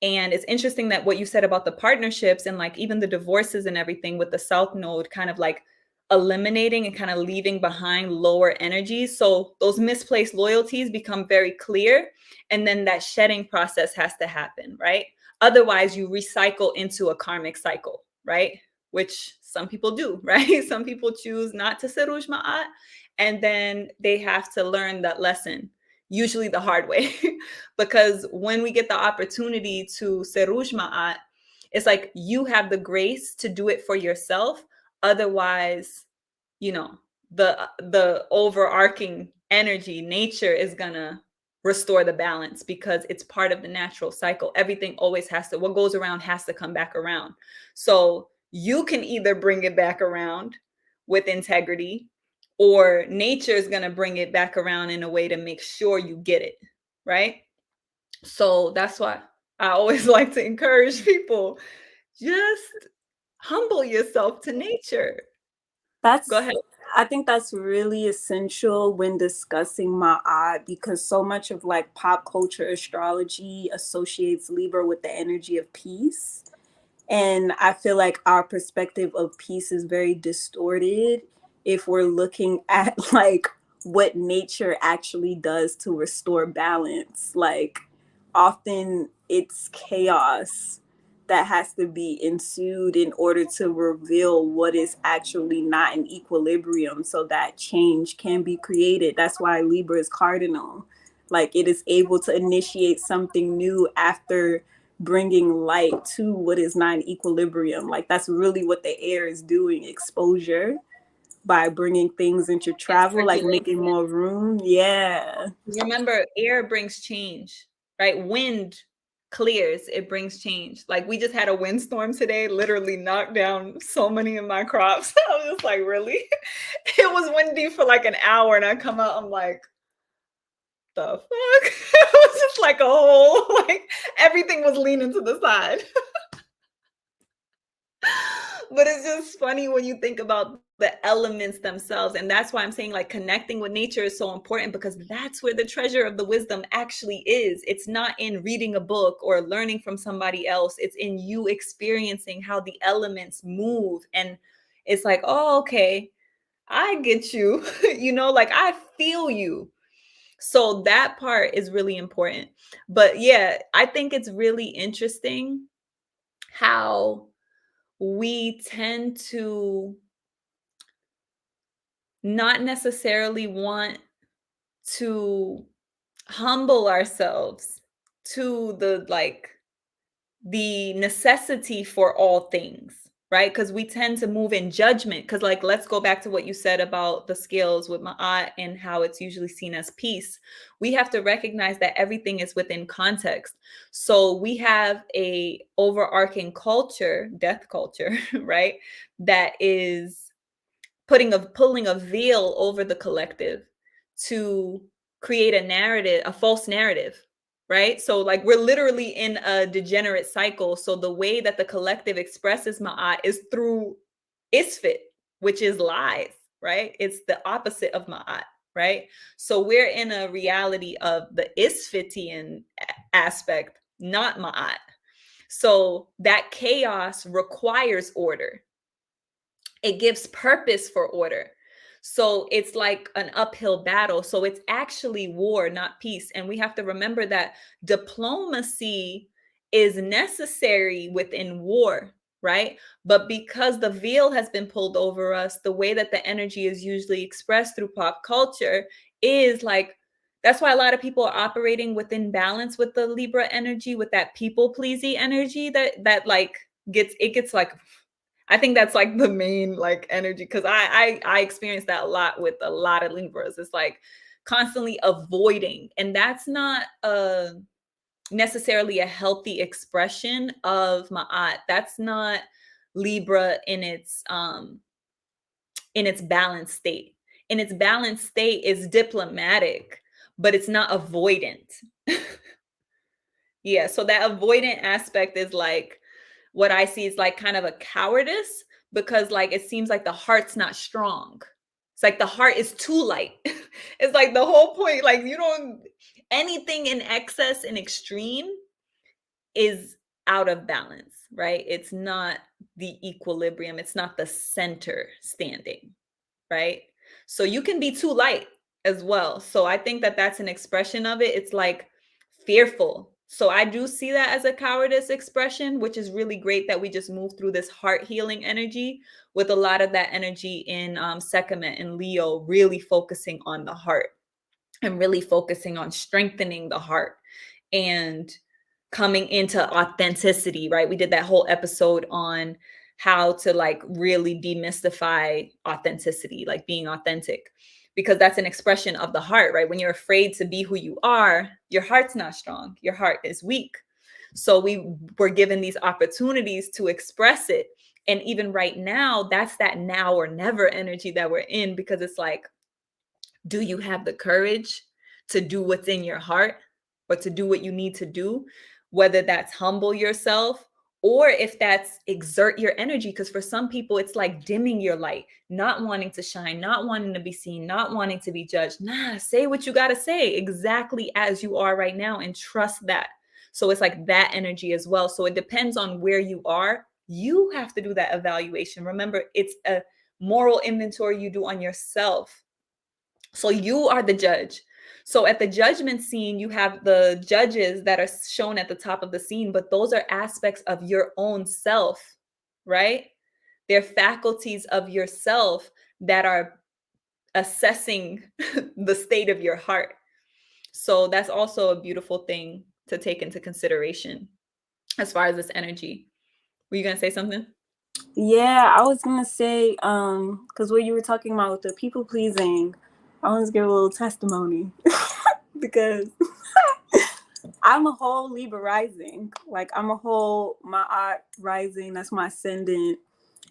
And it's interesting that what you said about the partnerships and like even the divorces and everything with the South Node kind of like eliminating and kind of leaving behind lower energies. So those misplaced loyalties become very clear. And then that shedding process has to happen, right? Otherwise, you recycle into a karmic cycle, right? Which some people do, right? Some people choose not to seruj ma'at, and then they have to learn that lesson, usually the hard way. Because when we get the opportunity to seruj ma'at, it's like you have the grace to do it for yourself. Otherwise, you know, the overarching energy, nature is gonna restore the balance because it's part of the natural cycle. Everything always has to, what goes around has to come back around. So you can either bring it back around with integrity, or nature is going to bring it back around in a way to make sure you get it, right? So that's why I always like to encourage people, just humble yourself to nature. Go That's ahead. I think that's really essential when discussing Ma'at, because so much of like pop culture astrology associates Libra with the energy of peace. And I feel like our perspective of peace is very distorted if we're looking at like what nature actually does to restore balance. Like often it's chaos that has to be ensued in order to reveal what is actually not in equilibrium so that change can be created. That's why Libra is cardinal. Like it is able to initiate something new after bringing light to what is not in equilibrium. Like that's really what the air is doing, exposure, by bringing things into It's travel, like making circulation. more room. Yeah. Remember, air brings change, right? Wind clears, it brings change. Like we just had a windstorm today, literally knocked down so many of my crops. I was just like, really? It was windy for like an hour, and I come out, I'm like, the fuck? It was just like a whole, like everything was leaning to the side. But it's just funny when you think about the elements themselves. And that's why I'm saying like connecting with nature is so important, because that's where the treasure of the wisdom actually is. It's not in reading a book or learning from somebody else. It's in you experiencing how the elements move. And it's like, oh, okay, I get you. You know, like I feel you. So that part is really important. But yeah, I think it's really interesting how we tend to not necessarily want to humble ourselves to the necessity for all things, right? Because we tend to move in judgment. Because, like, let's go back to what you said about the scales with Ma'at and how it's usually seen as peace. We have to recognize that everything is within context. So we have a overarching culture, death culture, right? That is pulling a veil over the collective to create a narrative, a false narrative, right? So like we're literally in a degenerate cycle. So the way that the collective expresses ma'at is through isfit, which is lies, right? It's the opposite of ma'at, right? So we're in a reality of the isfitian aspect, not ma'at. So that chaos requires order, it gives purpose for order. So it's like an uphill battle. So it's actually war, not peace. And we have to remember that diplomacy is necessary within war, right? But because the veil has been pulled over us, the way that the energy is usually expressed through pop culture is like, that's why a lot of people are operating within balance with the Libra energy, with that people pleasing energy that like gets like, I think that's like the main like energy, because I experience that a lot with a lot of Libras. It's like constantly avoiding, and that's not necessarily a healthy expression of Ma'at. That's not Libra in its balanced state. In its balanced state is diplomatic, but it's not avoidant. Yeah, so that avoidant aspect is like what I see is like kind of a cowardice, because like it seems like the heart's not strong. It's like the heart is too light. It's like the whole point, like you don't, anything in excess and extreme is out of balance, right? It's not the equilibrium, it's not the center standing. right? So you can be too light as well. So I think that that's an expression of it. It's like fearful. So I do see that as a cowardice expression, which is really great that we just move through this heart healing energy with a lot of that energy in Sekhmet and Leo, really focusing on the heart and really focusing on strengthening the heart and coming into authenticity, right? We did that whole episode on how to like really demystify authenticity, like being authentic, because that's an expression of the heart, right? When you're afraid to be who you are, your heart's not strong, your heart is weak. So we were given these opportunities to express it. And even right now, that's that now or never energy that we're in, because it's like, do you have the courage to do what's in your heart or to do what you need to do, whether that's humble yourself or if that's exert your energy? Because for some people it's like dimming your light, not wanting to shine, not wanting to be seen, not wanting to be judged. Nah, say what you got to say exactly as you are right now and trust that. So it's like that energy as well. So it depends on where you are. You have to do that evaluation. Remember, it's a moral inventory you do on yourself. So you are the judge. So at the judgment scene, you have the judges that are shown at the top of the scene, but those are aspects of your own self, right? They're faculties of yourself that are assessing the state of your heart. So that's also a beautiful thing to take into consideration as far as this energy. Were you going to say something? Yeah, I was gonna say, because what you were talking about with the people pleasing, I want to give a little testimony because I'm a whole Libra rising. Like I'm a whole my art rising. That's my ascendant.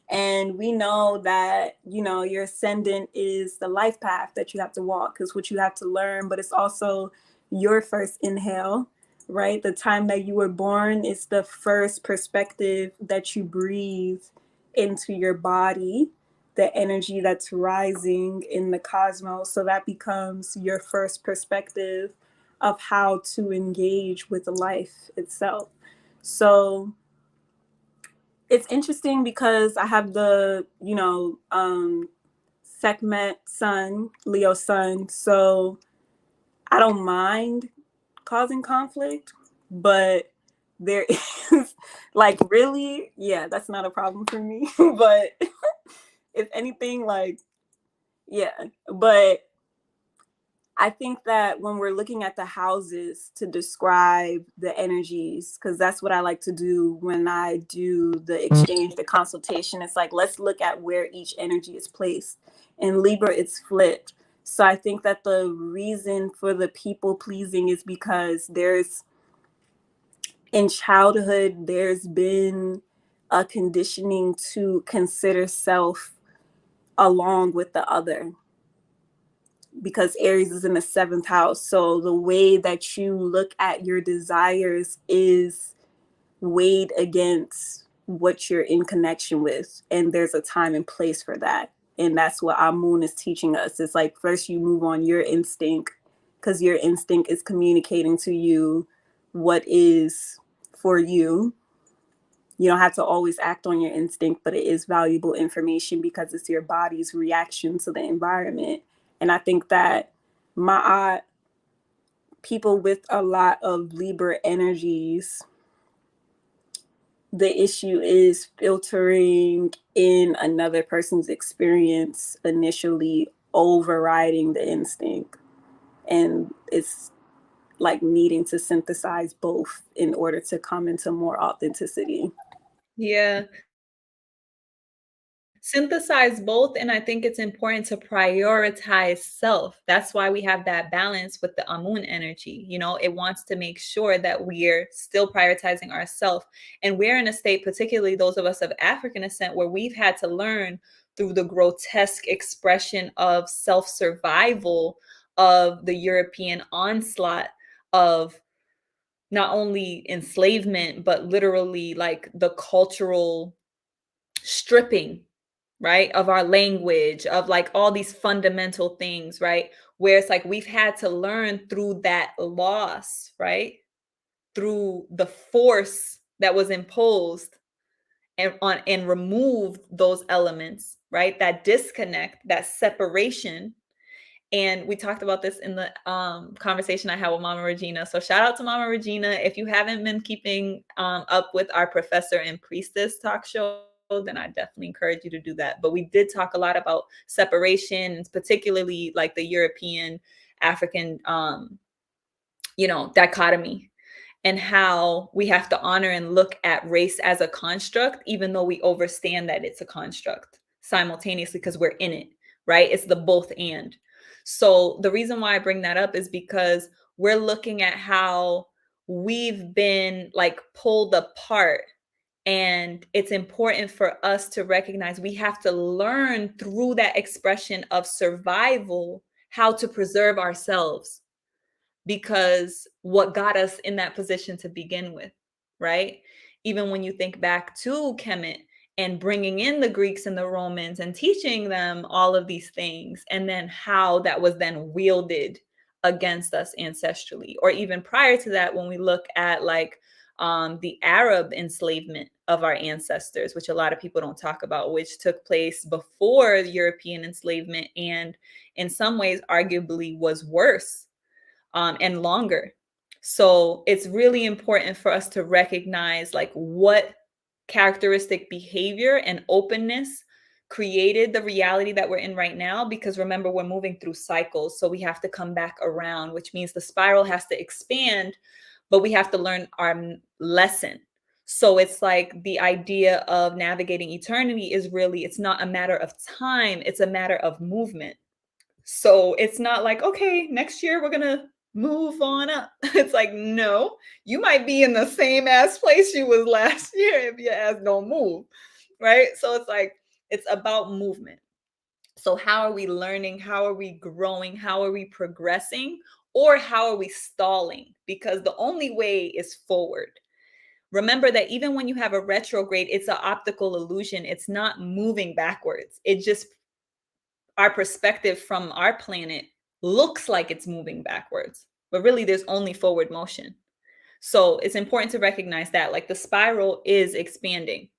And we know that, your ascendant is the life path that you have to walk, because what you have to learn, but it's also your first inhale, right? The time that you were born is the first perspective that you breathe into your body, the energy that's rising in the cosmos. So that becomes your first perspective of how to engage with life itself. So it's interesting because I have the, Sekhmet sun, Leo sun. So I don't mind causing conflict, but there is like really, yeah, that's not a problem for me. But if anything, like, yeah, but I think that when we're looking at the houses to describe the energies, because that's what I like to do when I do the exchange, the consultation, it's like, let's look at where each energy is placed. In Libra, it's flipped. So I think that the reason for the people pleasing is because in childhood, there's been a conditioning to consider self along with the other, because Aries is in the 7th house. So the way that you look at your desires is weighed against what you're in connection with. And there's a time and place for that. And that's what our moon is teaching us. It's like first you move on your instinct, because your instinct is communicating to you what is for you. You don't have to always act on your instinct, but it is valuable information because it's your body's reaction to the environment. And I think that my people with a lot of Libra energies, the issue is filtering in another person's experience initially, overriding the instinct. And it's like needing to synthesize both in order to come into more authenticity. Yeah. Synthesize both, and I think it's important to prioritize self. That's why we have that balance with the Amun energy. It wants to make sure that we're still prioritizing ourself. And we're in a state, particularly those of us of African descent, where we've had to learn through the grotesque expression of self-survival of the European onslaught of not only enslavement, but literally like the cultural stripping, right, of our language, of like all these fundamental things, right, where it's like we've had to learn through that loss, right, through the force that was imposed, and remove those elements, right? That disconnect, that separation. And we talked about this in the conversation I had with Mama Regina. So shout out to Mama Regina. If you haven't been keeping up with our Professor and Priestess talk show, then I definitely encourage you to do that. But we did talk a lot about separation, and particularly like the European African, dichotomy, and how we have to honor and look at race as a construct, even though we understand that it's a construct simultaneously because we're in it, right? It's the both and. So the reason why I bring that up is because we're looking at how we've been like pulled apart. And it's important for us to recognize we have to learn through that expression of survival how to preserve ourselves, because what got us in that position to begin with, right? Even when you think back to Kemet and bringing in the Greeks and the Romans and teaching them all of these things, and then how that was then wielded against us ancestrally, or even prior to that, when we look at like the Arab enslavement of our ancestors, which a lot of people don't talk about, which took place before European enslavement, and in some ways arguably was worse and longer. So it's really important for us to recognize like what characteristic behavior and openness created the reality that we're in right now, because remember, we're moving through cycles, so we have to come back around, which means the spiral has to expand, but we have to learn our lesson. So it's like the idea of navigating eternity is really, it's not a matter of time, it's a matter of movement. So it's not like, okay, next year we're going to move on up. It's like, no, you might be in the same ass place you was last year if your ass don't move, right? So it's like, it's about movement. So how are we learning? How are we growing? How are we progressing? Or how are we stalling? Because the only way is forward. Remember that even when you have a retrograde, it's an optical illusion. It's not moving backwards. It just, our perspective from our planet looks like it's moving backwards, but really there's only forward motion. So it's important to recognize that like the spiral is expanding.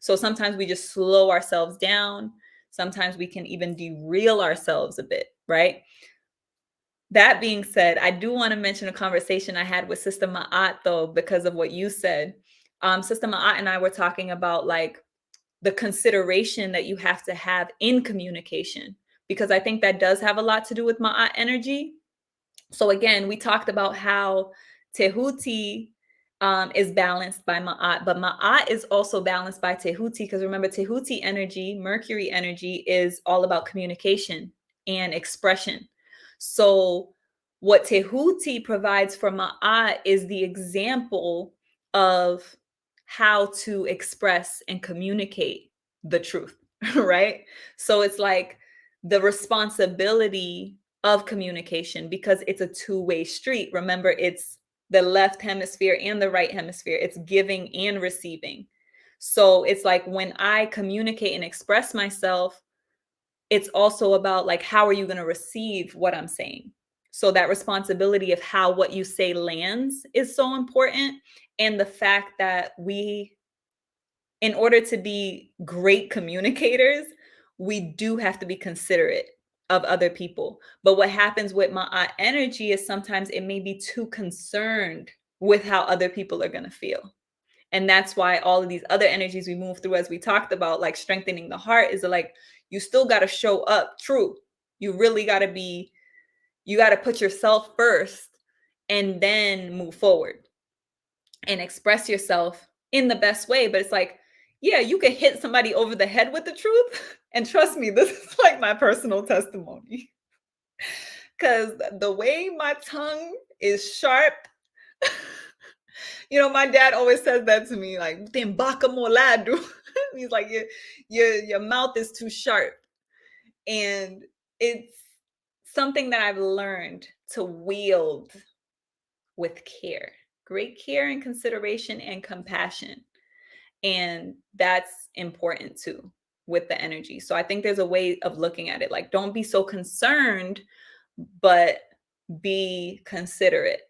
So sometimes we just slow ourselves down. Sometimes we can even derail ourselves a bit, right? That being said, I do want to mention a conversation I had with Sister Ma'at though, because of what you said. Sister Ma'at and I were talking about like the consideration that you have to have in communication, because I think that does have a lot to do with Ma'at energy. So again, we talked about how Tehuti is balanced by Ma'at, but Ma'at is also balanced by Tehuti, because remember, Tehuti energy, Mercury energy, is all about communication and expression. So what Tehuti provides for Ma'at is the example of how to express and communicate the truth, right? So it's like the responsibility of communication, because it's a two-way street. Remember, it's the left hemisphere and the right hemisphere. It's giving and receiving. So it's like when I communicate and express myself, it's also about like, how are you going to receive what I'm saying? So that responsibility of how what you say lands is so important. And the fact that we, in order to be great communicators, we do have to be considerate of other people. But what happens with my energy is sometimes it may be too concerned with how other people are going to feel. And that's why all of these other energies we move through, as we talked about, like strengthening the heart, is like, you still got to show up true. You really got to be, you got to put yourself first and then move forward and express yourself in the best way. But it's like, yeah, you can hit somebody over the head with the truth. And trust me, this is like my personal testimony. Because the way my tongue is sharp, my dad always says that to me, like, "Tem baka molado." He's like, your mouth is too sharp. And it's something that I've learned to wield with care, great care and consideration and compassion. And that's important too with the energy. So I think there's a way of looking at it. Like, don't be so concerned, but be considerate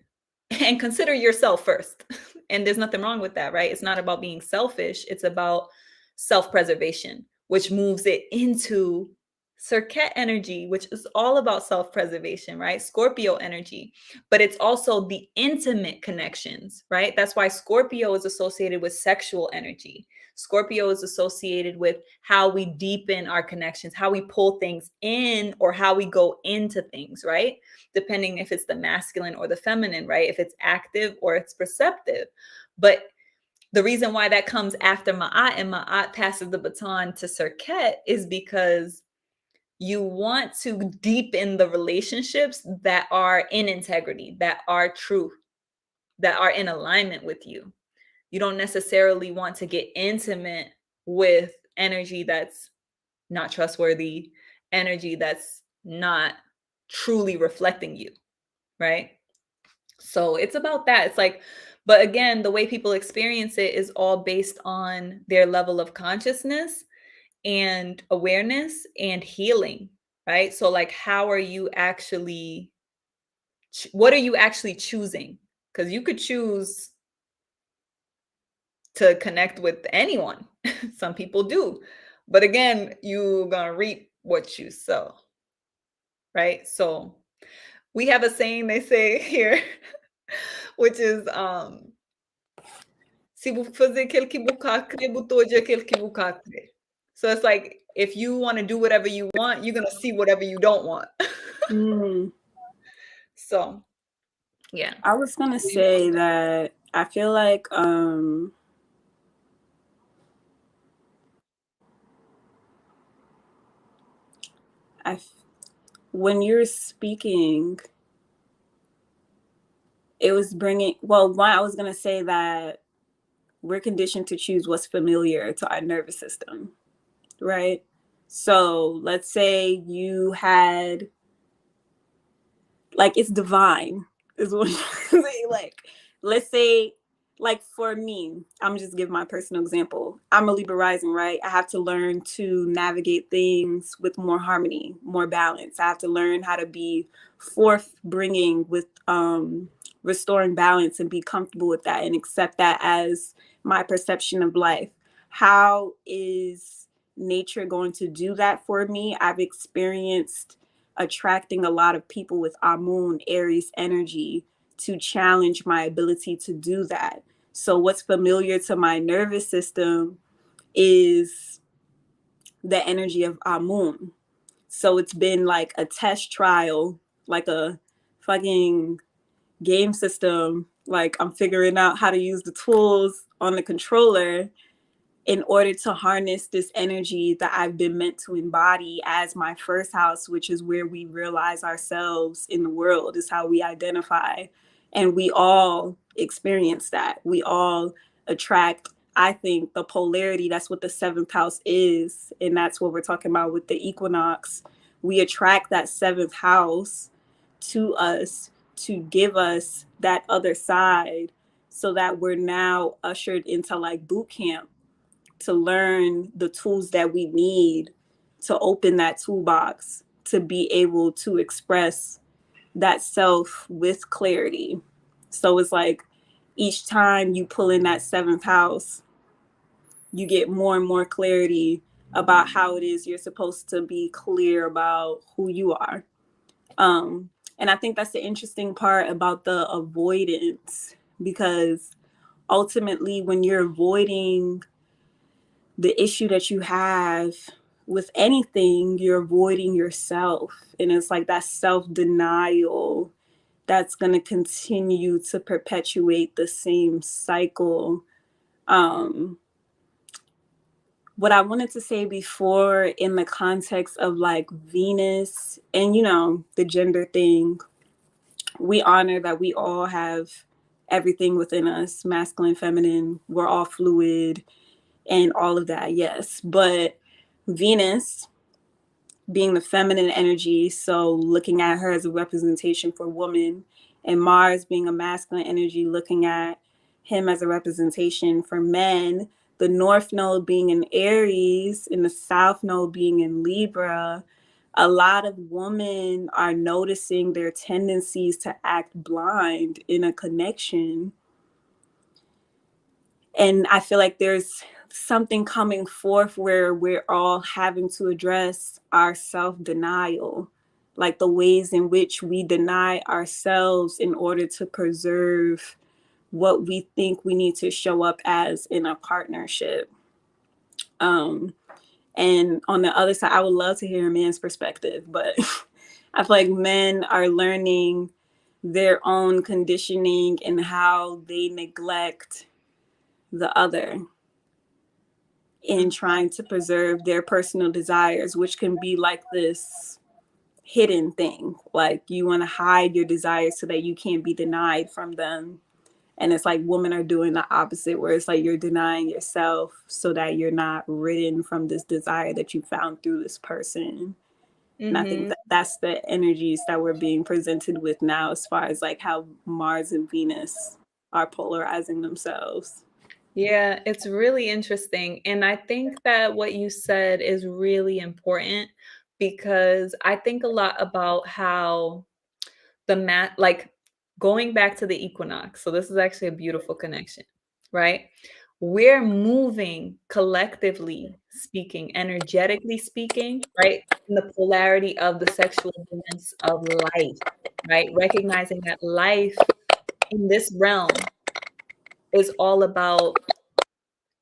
and consider yourself first. And there's nothing wrong with that, right? It's not about being selfish. It's about self-preservation, which moves it into Circat energy, which is all about self-preservation, right? Scorpio energy, but it's also the intimate connections, right? That's why Scorpio is associated with sexual energy. Scorpio is associated with how we deepen our connections, how we pull things in, or how we go into things, right? Depending if it's the masculine or the feminine, right? If it's active or it's perceptive. But the reason why that comes after Ma'at and Ma'at passes the baton to Serket is because you want to deepen the relationships that are in integrity, that are true, that are in alignment with you. You don't necessarily want to get intimate with energy that's not trustworthy, energy that's not truly reflecting you, right? So it's about that. It's like, but again, the way people experience it is all based on their level of consciousness and awareness and healing, right? So, like, how are you actually, what are you actually choosing? Because you could choose to connect with anyone. Some people do. But again, you're going to reap what you sow, right? So, we have a saying they say here, which is, si vous faisiez quel qui vous cacre, vous tourgez quel qui vous cacre. So it's like, if you want to do whatever you want, you're going to see whatever you don't want. So, yeah. I was gonna say that I feel like when you're speaking, it was bringing. Well, one, I was gonna say that we're conditioned to choose what's familiar to our nervous system, right? So let's say you had, like, it's divine is what I'm saying. Like, let's say, like, for me, I'm just giving my personal example. I'm a Libra rising, right? I have to learn to navigate things with more harmony, more balance. I have to learn how to be forth bringing with restoring balance and be comfortable with that and accept that as my perception of life. How is nature going to do that for me? I've experienced attracting a lot of people with Amun, Aries energy to challenge my ability to do that. So, what's familiar to my nervous system is the energy of Amun. So, it's been like a test trial, like a fucking game system. Like, I'm figuring out how to use the tools on the controller in order to harness this energy that I've been meant to embody as my first house, which is where we realize ourselves in the world, is how we identify. And we all experience that. We all attract, I think, the polarity. That's what the seventh house is. And that's what we're talking about with the equinox. We attract that seventh house to us to give us that other side so that we're now ushered into like boot camp to learn the tools that we need to open that toolbox to be able to express that self with clarity. So it's like each time you pull in that seventh house, you get more and more clarity about how it is you're supposed to be clear about who you are. And I think that's the interesting part about the avoidance, because ultimately, when you're avoiding the issue that you have with anything, you're avoiding yourself. And it's like that self-denial that's going to continue to perpetuate the same cycle. What I wanted to say before in the context of like Venus and, you know, the gender thing, we honor that we all have everything within us, masculine, feminine, we're all fluid and all of that, yes. But Venus being the feminine energy, so looking at her as a representation for woman, and Mars being a masculine energy, looking at him as a representation for men, the North Node being in Aries and the South Node being in Libra, a lot of women are noticing their tendencies to act blind in a connection. And I feel like there's something coming forth where we're all having to address our self-denial, like the ways in which we deny ourselves in order to preserve what we think we need to show up as in a partnership. And on the other side, I would love to hear a man's perspective, but I feel like men are learning their own conditioning and how they neglect the other in trying to preserve their personal desires, which can be like this hidden thing. Like you want to hide your desires so that you can't be denied from them. And it's like women are doing the opposite, where it's like you're denying yourself so that you're not ridden from this desire that you found through this person. And I think that that's the energies that we're being presented with now, as far as like how Mars and Venus are polarizing themselves. Yeah, it's really interesting. And I think that what you said is really important because I think a lot about how like going back to the equinox. So this is actually a beautiful connection, right? We're moving collectively speaking, energetically speaking, right? In the polarity of the sexual dance of life, right? Recognizing that life in this realm is all about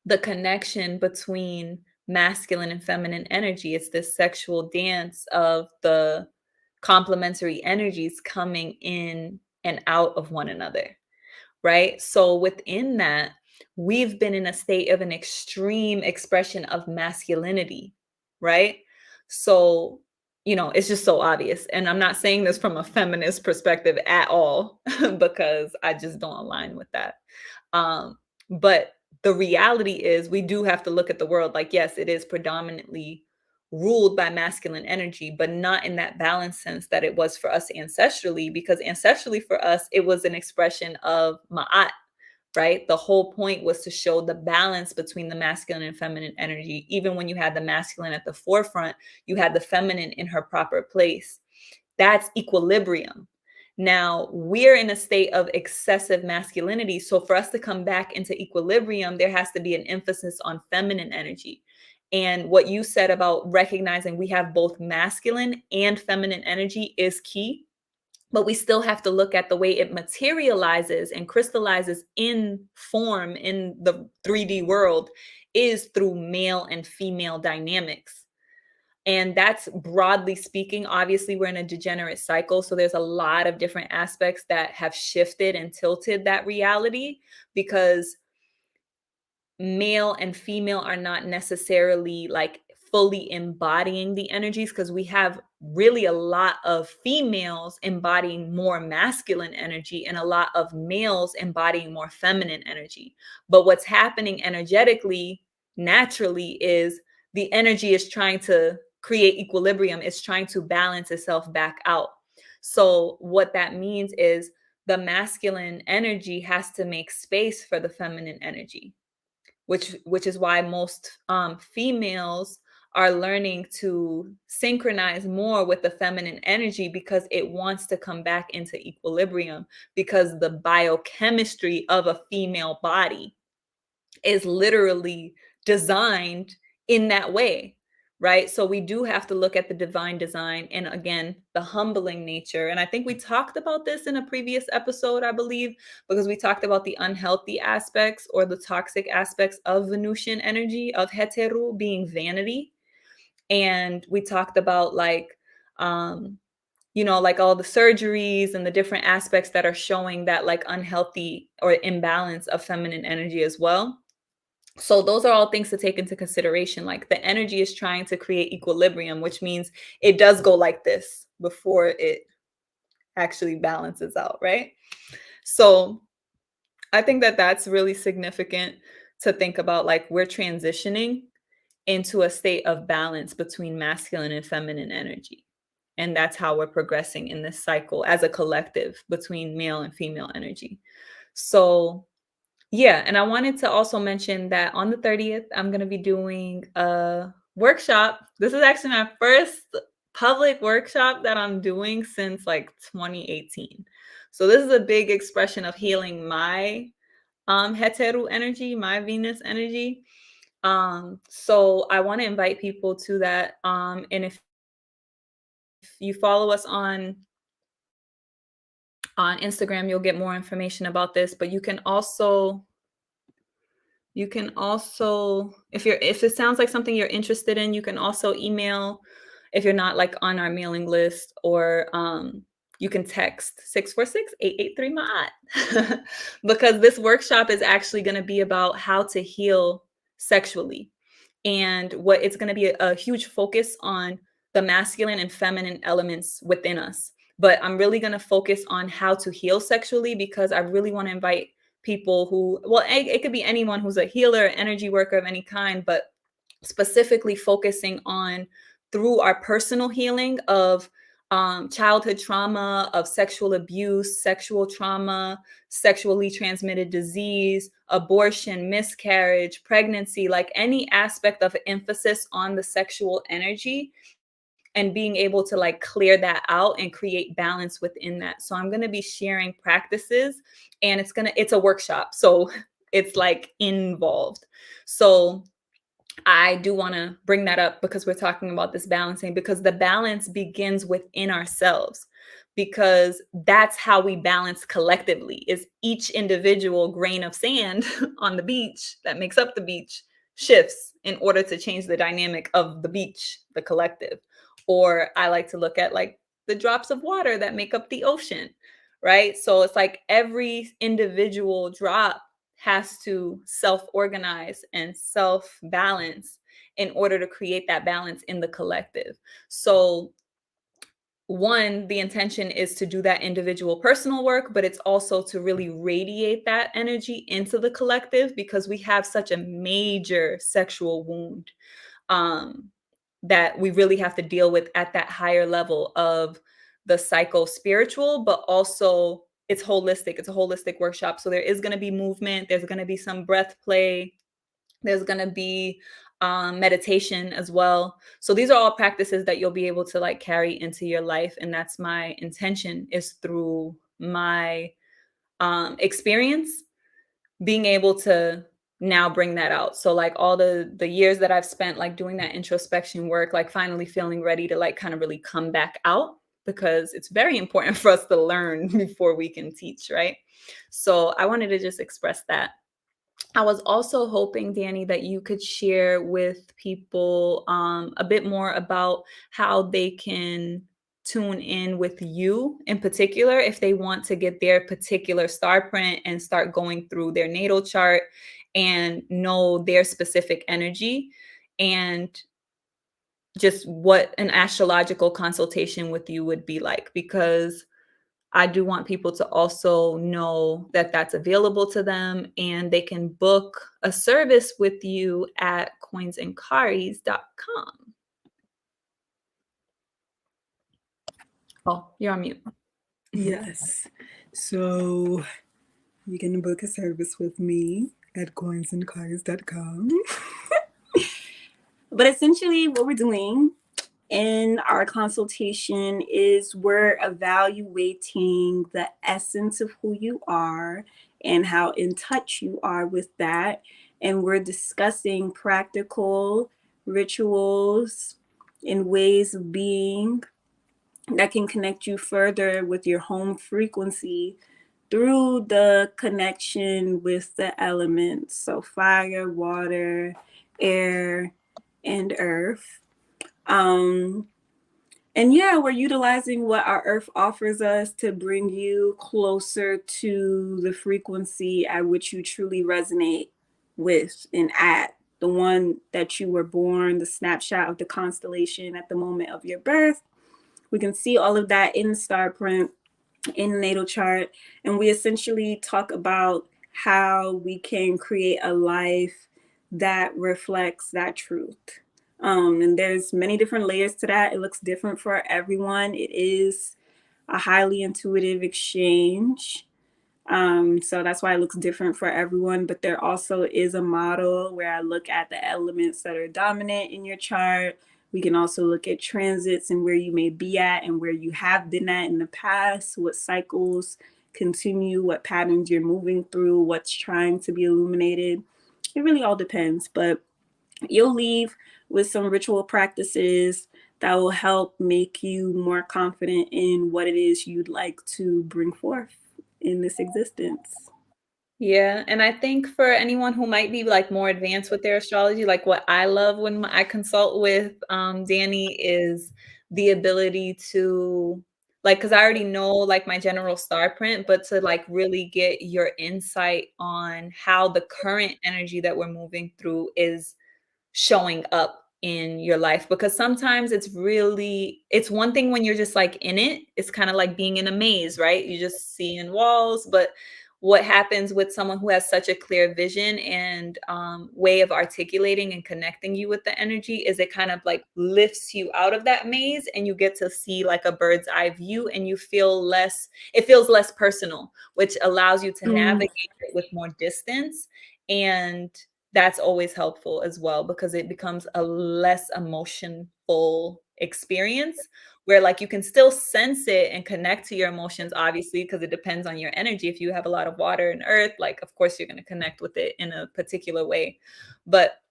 the connection between masculine and feminine energy. It's this sexual dance of the complementary energies coming in and out of one another, right? So within that, we've been in a state of an extreme expression of masculinity, right? So, it's just so obvious. And I'm not saying this from a feminist perspective at all, because I just don't align with that. But the reality is we do have to look at the world like, yes, it is predominantly ruled by masculine energy, but not in that balanced sense that it was for us ancestrally, because ancestrally for us, it was an expression of ma'at, right? The whole point was to show the balance between the masculine and feminine energy. Even when you had the masculine at the forefront, you had the feminine in her proper place. That's equilibrium. Now, we're in a state of excessive masculinity. So, for us to come back into equilibrium, there has to be an emphasis on feminine energy. And what you said about recognizing we have both masculine and feminine energy is key. But we still have to look at the way it materializes and crystallizes in form in the 3D world is through male and female dynamics. And that's broadly speaking. Obviously, we're in a degenerate cycle. So there's a lot of different aspects that have shifted and tilted that reality because male and female are not necessarily like fully embodying the energies, because we have really a lot of females embodying more masculine energy and a lot of males embodying more feminine energy. But what's happening energetically, naturally, is the energy is trying to create equilibrium, it's trying to balance itself back out. So what that means is the masculine energy has to make space for the feminine energy, which is why most females are learning to synchronize more with the feminine energy, because it wants to come back into equilibrium, because the biochemistry of a female body is literally designed in that way, right? So we do have to look at the divine design and, again, the humbling nature. And I think we talked about this in a previous episode, I believe, because we talked about the unhealthy aspects or the toxic aspects of Venusian energy, of Heteru being vanity. And we talked about like all the surgeries and the different aspects that are showing that like unhealthy or imbalance of feminine energy as well. So those are all things to take into consideration. Like the energy is trying to create equilibrium, which means it does go like this before it actually balances out, right? So I think that that's really significant to think about. Like we're transitioning into a state of balance between masculine and feminine energy. And that's how we're progressing in this cycle as a collective between male and female energy. So yeah, and I wanted to also mention that on the 30th, I'm going to be doing a workshop. This is actually my first public workshop that I'm doing since like 2018. So this is a big expression of healing my Heteru energy, my Venus energy. So I want to invite people to that. And if you follow us on Instagram, you'll get more information about this. But you can also if it sounds like something you're interested in, you can also email if you're not like on our mailing list, or you can text 646-883-MAAT because this workshop is actually going to be about how to heal sexually. And what it's going to be a huge focus on the masculine and feminine elements within us. But I'm really going to focus on how to heal sexually because I really want to invite people who, well, it could be anyone who's a healer, energy worker of any kind, but specifically focusing on through our personal healing of childhood trauma, of sexual abuse, sexual trauma, sexually transmitted disease, abortion, miscarriage, pregnancy, like any aspect of emphasis on the sexual energy, and being able to like clear that out and create balance within that. So I'm going to be sharing practices, and it's a workshop. So it's like involved. So I do want to bring that up because we're talking about this balancing, because the balance begins within ourselves, because that's how we balance collectively. Is each individual grain of sand on the beach that makes up the beach shifts in order to change the dynamic of the beach, the collective. Or I like to look at like the drops of water that make up the ocean, right? So it's like every individual drop has to self-organize and self-balance in order to create that balance in the collective. So one, the intention is to do that individual personal work, but it's also to really radiate that energy into the collective, because we have such a major sexual wound um, that we really have to deal with at that higher level of the psycho spiritual, but also it's holistic. It's a holistic workshop. So there is going to be movement. There's going to be some breath play. There's going to be meditation as well. So these are all practices that you'll be able to like carry into your life. And that's my intention, is through my experience, being able to now bring that out. So like all the years that I've spent like doing that introspection work, like finally feeling ready to like kind of really come back out, because it's very important for us to learn before we can teach, right? So I wanted to just express that. I was also hoping, Danny, that you could share with people a bit more about how they can tune in with you in particular if they want to get their particular star print and start going through their natal chart and know their specific energy, and just what an astrological consultation with you would be like, because I do want people to also know that that's available to them, and they can book a service with you at coinsandcaris.com. Oh, you're on mute. Yes. So you can book a service with me at coinsandcaris.com. But essentially, what we're doing in our consultation is we're evaluating the essence of who you are and how in touch you are with that. And we're discussing practical rituals and ways of being that can connect you further with your home frequency through the connection with the elements. So fire, water, air, and earth. And yeah, we're utilizing what our earth offers us to bring you closer to the frequency at which you truly resonate with and at, the one that you were born, the snapshot of the constellation at the moment of your birth. We can see all of that in the star print, in the natal chart, and we essentially talk about how we can create a life that reflects that truth. And there's many different layers to that. It looks different for everyone. It is a highly intuitive exchange. So that's why it looks different for everyone. But there also is a model where I look at the elements that are dominant in your chart. We can also look at transits and where you may be at and where you have been at in the past, what cycles continue, what patterns you're moving through, what's trying to be illuminated. It really all depends. But You'll leave with some ritual practices that will help make you more confident in what it is you'd like to bring forth in this existence. Yeah, and I think for anyone who might be like more advanced with their astrology, like what I love when I consult with Danny is the ability to like because I already know like my general star print, but to like really get your insight on how the current energy that we're moving through is showing up in your life because sometimes it's one thing when you're just like in it. It's kind of like being in a maze, right? You just see in walls, but what happens with someone who has such a clear vision and way of articulating and connecting you with the energy is it kind of like lifts you out of that maze and you get to see like a bird's eye view and it feels less personal, which allows you to Mm. navigate it with more distance. And that's always helpful as well because it becomes a less emotionful experience where like you can still sense it and connect to your emotions obviously because it depends on your energy. If you have a lot of water and earth, like of course you're going to connect with it in a particular way. But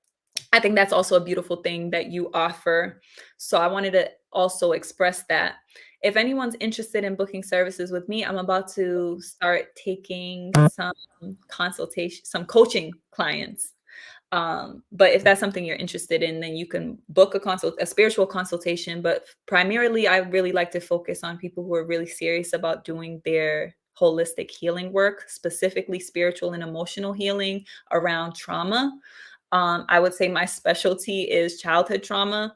I think that's also a beautiful thing that you offer. So I wanted to also express that. If anyone's interested in booking services with me, I'm about to start taking some some coaching clients. But if that's something you're interested in, then you can book a spiritual consultation. But primarily, I really like to focus on people who are really serious about doing their holistic healing work, specifically spiritual and emotional healing around trauma. I would say my specialty is childhood trauma,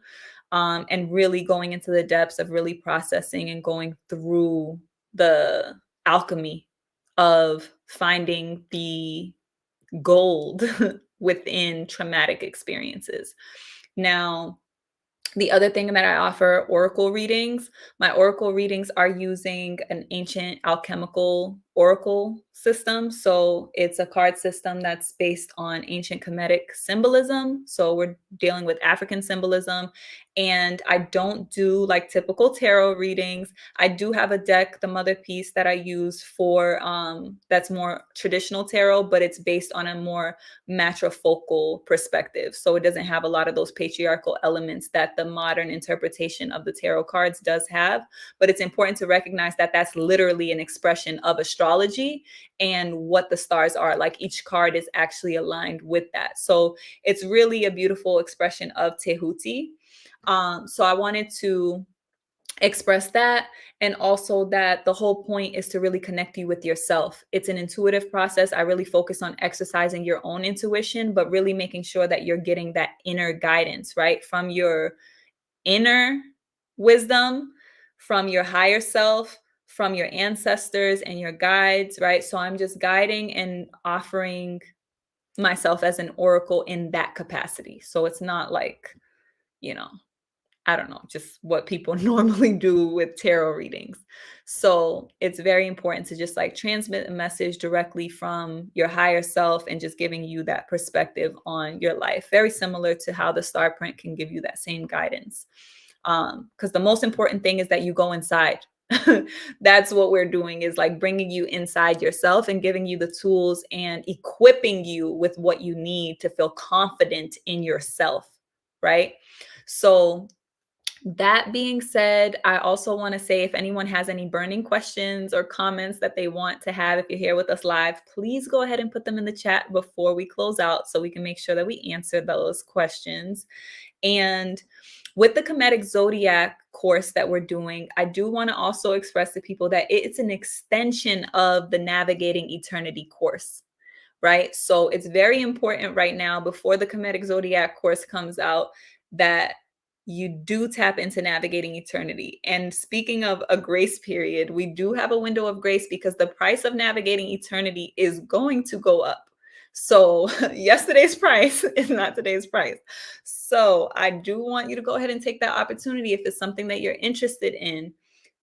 and really going into the depths of really processing and going through the alchemy of finding the gold within traumatic experiences. Now, the other thing that I offer oracle readings. My oracle readings are using an ancient alchemical oracle system. So it's a card system that's based on ancient Kemetic symbolism. So we're dealing with African symbolism. And I don't do like typical tarot readings. I do have a deck, the mother piece that I use for that's more traditional tarot, but it's based on a more matrifocal perspective. So it doesn't have a lot of those patriarchal elements that the modern interpretation of the tarot cards does have. But it's important to recognize that that's literally an expression of astrology and what the stars are. Like each card is actually aligned with that. So it's really a beautiful expression of Tehuti. So I wanted to express that, and also that the whole point is to really connect you with yourself. It's an intuitive process. I really focus on exercising your own intuition, but really making sure that you're getting that inner guidance, right? From your inner wisdom, from your higher self, from your ancestors and your guides, right? So I'm just guiding and offering myself as an oracle in that capacity. So it's not like, you know, I don't know, just what people normally do with tarot readings. So it's very important to just like transmit a message directly from your higher self and just giving you that perspective on your life. Very similar to how the star print can give you that same guidance. Because the most important thing is that you go inside. That's what we're doing is like bringing you inside yourself and giving you the tools and equipping you with what you need to feel confident in yourself, right? So that being said, I also want to say if anyone has any burning questions or comments that they want to have, if you're here with us live, please go ahead and put them in the chat before we close out so we can make sure that we answer those questions. And with the Kemetic Zodiac course that we're doing, I do want to also express to people that it's an extension of the Navigating Eternity course, right? So it's very important right now before the Kemetic Zodiac course comes out that you do tap into Navigating Eternity. And speaking of a grace period, we do have a window of grace because the price of Navigating Eternity is going to go up. So yesterday's price is not today's price. So I do want you to go ahead and take that opportunity if it's something that you're interested in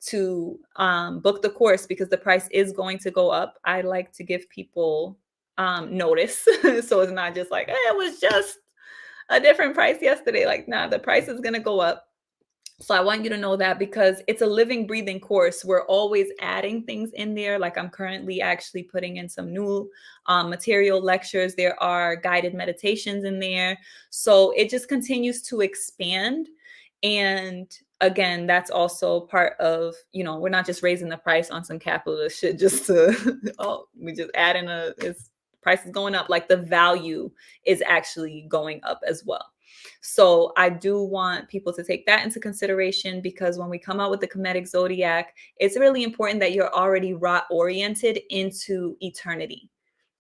to book the course because the price is going to go up. I like to give people notice. So it's not just like, hey, it was just a different price yesterday. Like, nah, the price is going to go up. So I want you to know that, because it's a living, breathing course. We're always adding things in there. Like I'm currently actually putting in some new material lectures. There are guided meditations in there. So it just continues to expand. And again, that's also part of, we're not just raising the price on some capitalist shit just to, oh, we just add in price is going up. Like the value is actually going up as well. So I do want people to take that into consideration, because when we come out with the Kemetic Zodiac, it's really important that you're already oriented into eternity,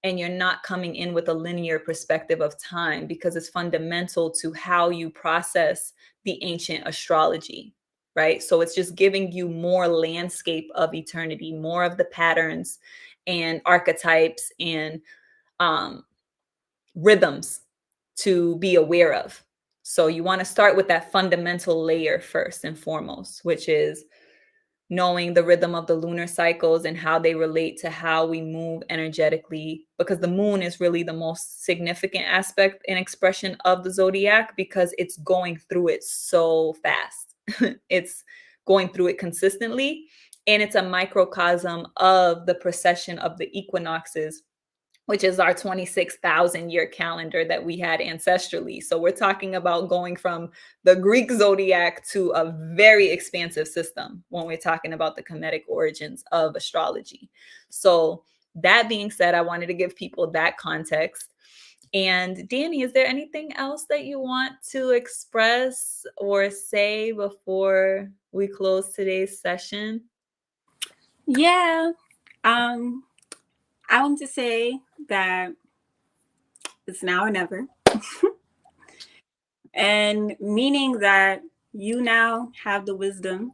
and you're not coming in with a linear perspective of time, because it's fundamental to how you process the ancient astrology, right? So it's just giving you more landscape of eternity, more of the patterns and archetypes and rhythms to be aware of. So you want to start with that fundamental layer first and foremost, which is knowing the rhythm of the lunar cycles and how they relate to how we move energetically, because the moon is really the most significant aspect and expression of the zodiac, because it's going through it so fast. It's going through it consistently, and it's a microcosm of the precession of the equinoxes, which is our 26,000 year calendar that we had ancestrally. So we're talking about going from the Greek zodiac to a very expansive system when we're talking about the Kemetic origins of astrology. So that being said, I wanted to give people that context. And Danny, is there anything else that you want to express or say before we close today's session? Yeah. I want to say that it's now or never. And meaning that you now have the wisdom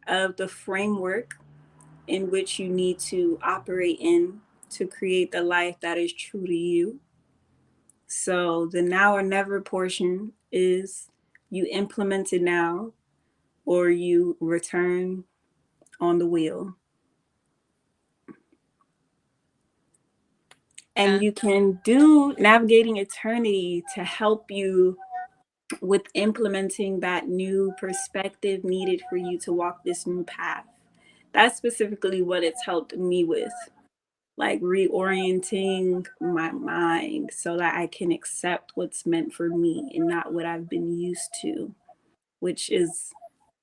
of the framework in which you need to operate in to create the life that is true to you. So the now or never portion is you implement it now, or you return on the wheel. And you can do navigating eternity to help you with implementing that new perspective needed for you to walk this new path. That's specifically what it's helped me with, like reorienting my mind so that I can accept what's meant for me and not what I've been used to, which is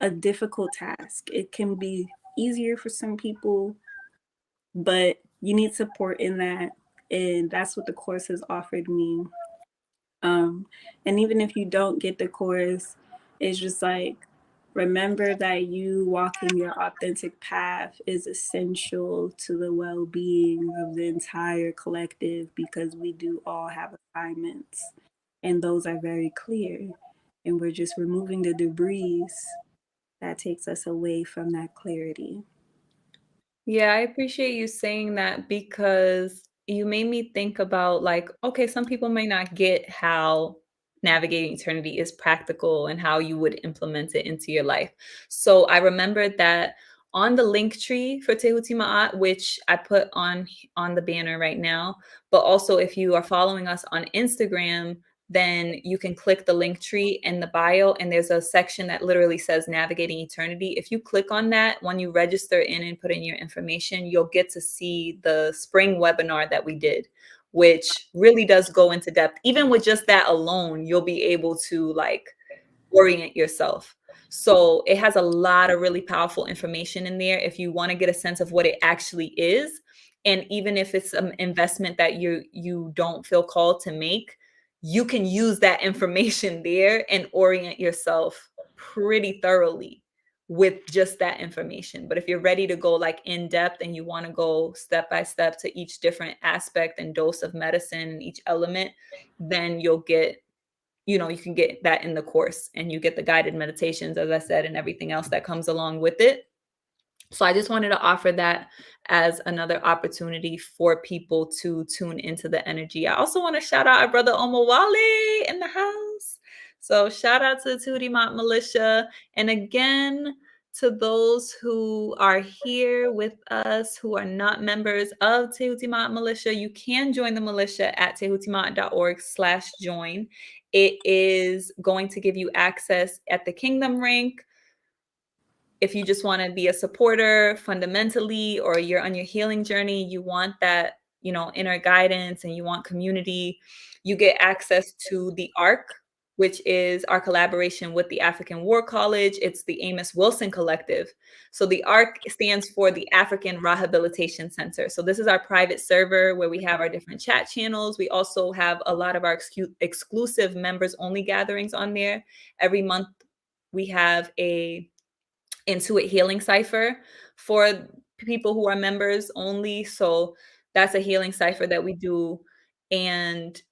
a difficult task. It can be easier for some people, but you need support in that. And that's what the course has offered me. And even if you don't get the course, it's just like, remember that you walking your authentic path is essential to the well-being of the entire collective, because we do all have assignments, and those are very clear. And we're just removing the debris that takes us away from that clarity. Yeah, I appreciate you saying that, because you made me think about, like, okay, some people may not get how navigating eternity is practical and how you would implement it into your life. So I remembered that on the link tree for Tehuti Ma'at, which I put on the banner right now, but also if you are following us on Instagram, then you can click the link tree in the bio, and there's a section that literally says Navigating Eternity. If you click on that, when you register in and put in your information, you'll get to see the spring webinar that we did, which really does go into depth. Even with just that alone, you'll be able to like orient yourself. So it has a lot of really powerful information in there if you want to get a sense of what it actually is. And even if it's an investment that you don't feel called to make, you can use that information there and orient yourself pretty thoroughly with just that information. But if you're ready to go like in depth and you want to go step by step to each different aspect and dose of medicine and each element, then you'll get, you can get that in the course, and you get the guided meditations, as I said, and everything else that comes along with it. So I just wanted to offer that as another opportunity for people to tune into the energy. I also want to shout out our brother Omawale in the house. So shout out to the Tootie Militia. And again, to those who are here with us who are not members of Tehutimat Militia, you can join the militia at tehutimat.org/join. It is going to give you access at the Kingdom rank if you just want to be a supporter fundamentally, or you're on your healing journey, you want that, inner guidance and you want community, you get access to the ARC, which is our collaboration with the African War College. It's the Amos Wilson Collective. So the ARC stands for the African Rehabilitation Center. So this is our private server where we have our different chat channels. We also have a lot of our exclusive members only gatherings on there. Every month we have a Intuit Healing Cipher for people who are members only. So that's a healing cipher that we do. And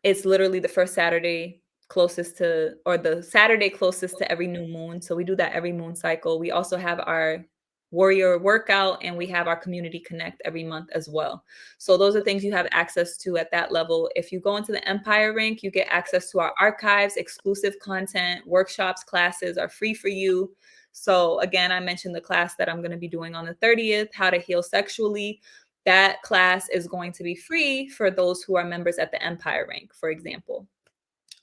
it's literally the first Saturday closest to, or the Saturday closest to every new moon. So we do that every moon cycle. We also have our warrior workout and we have our community connect every month as well. So those are things you have access to at that level. If you go into the Empire rank, you get access to our archives, exclusive content, workshops, classes are free for you. So again, I mentioned the class that I'm going to be doing on the 30th, how to heal sexually. That class is going to be free for those who are members at the Empire rank, for example.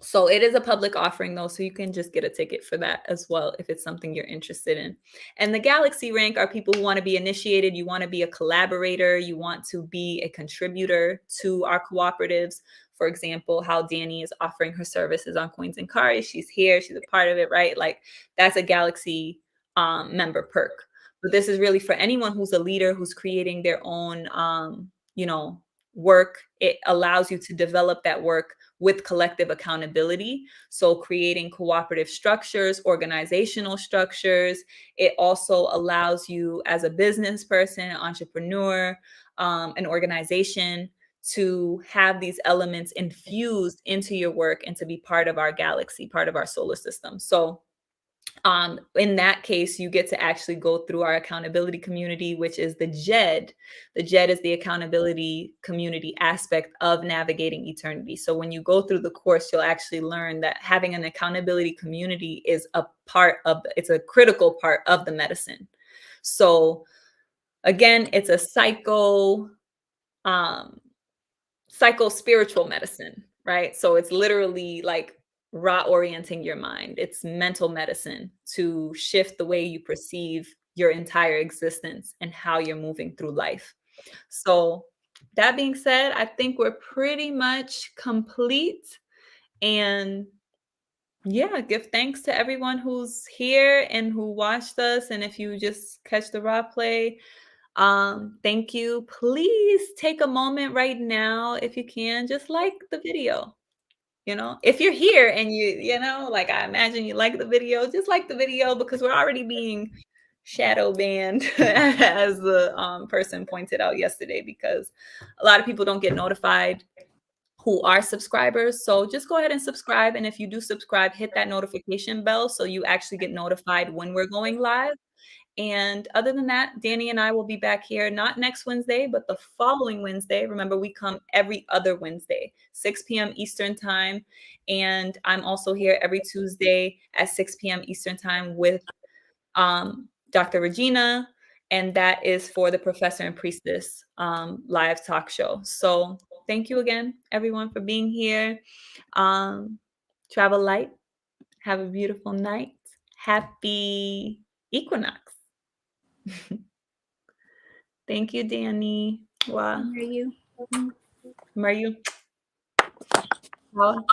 So it is a public offering though, so you can just get a ticket for that as well if it's something you're interested in. And the Galaxy rank are people who want to be initiated, you want to be a collaborator, you want to be a contributor to our cooperatives. For example, how Danny is offering her services on Coins and Cards. She's here, she's a part of it, right? Like that's a Galaxy member perk. But this is really for anyone who's a leader, who's creating their own, work. It allows you to develop that work with collective accountability. So creating cooperative structures, organizational structures. It also allows you as a business person, entrepreneur, an organization to have these elements infused into your work and to be part of our galaxy, part of our solar system. So in that case, you get to actually go through our accountability community, which is the JED. The JED is the accountability community aspect of navigating eternity. So when you go through the course, you'll actually learn that having an accountability community is it's a critical part of the medicine. So again, it's a psycho-spiritual medicine, right? So it's literally like orienting your mind. It's mental medicine to shift the way you perceive your entire existence and how you're moving through life. So that being said, I think we're pretty much complete. And yeah, give thanks to everyone who's here and who watched us. And if you just catch the raw play, thank you. Please take a moment right now, if you can, just like the video. If you're here and like I imagine you like the video, just like the video, because we're already being shadow banned, as the person pointed out yesterday, because a lot of people don't get notified who are subscribers. So just go ahead and subscribe. And if you do subscribe, hit that notification bell so you actually get notified when we're going live. And other than that, Danny and I will be back here, not next Wednesday, but the following Wednesday. Remember, we come every other Wednesday, 6 p.m. Eastern time. And I'm also here every Tuesday at 6 p.m. Eastern time with Dr. Regina. And that is for the Professor and Priestess live talk show. So thank you again, everyone, for being here. Travel light. Have a beautiful night. Happy Equinox. Thank you, Danny. Wow. Where are you? Where are you? Wow.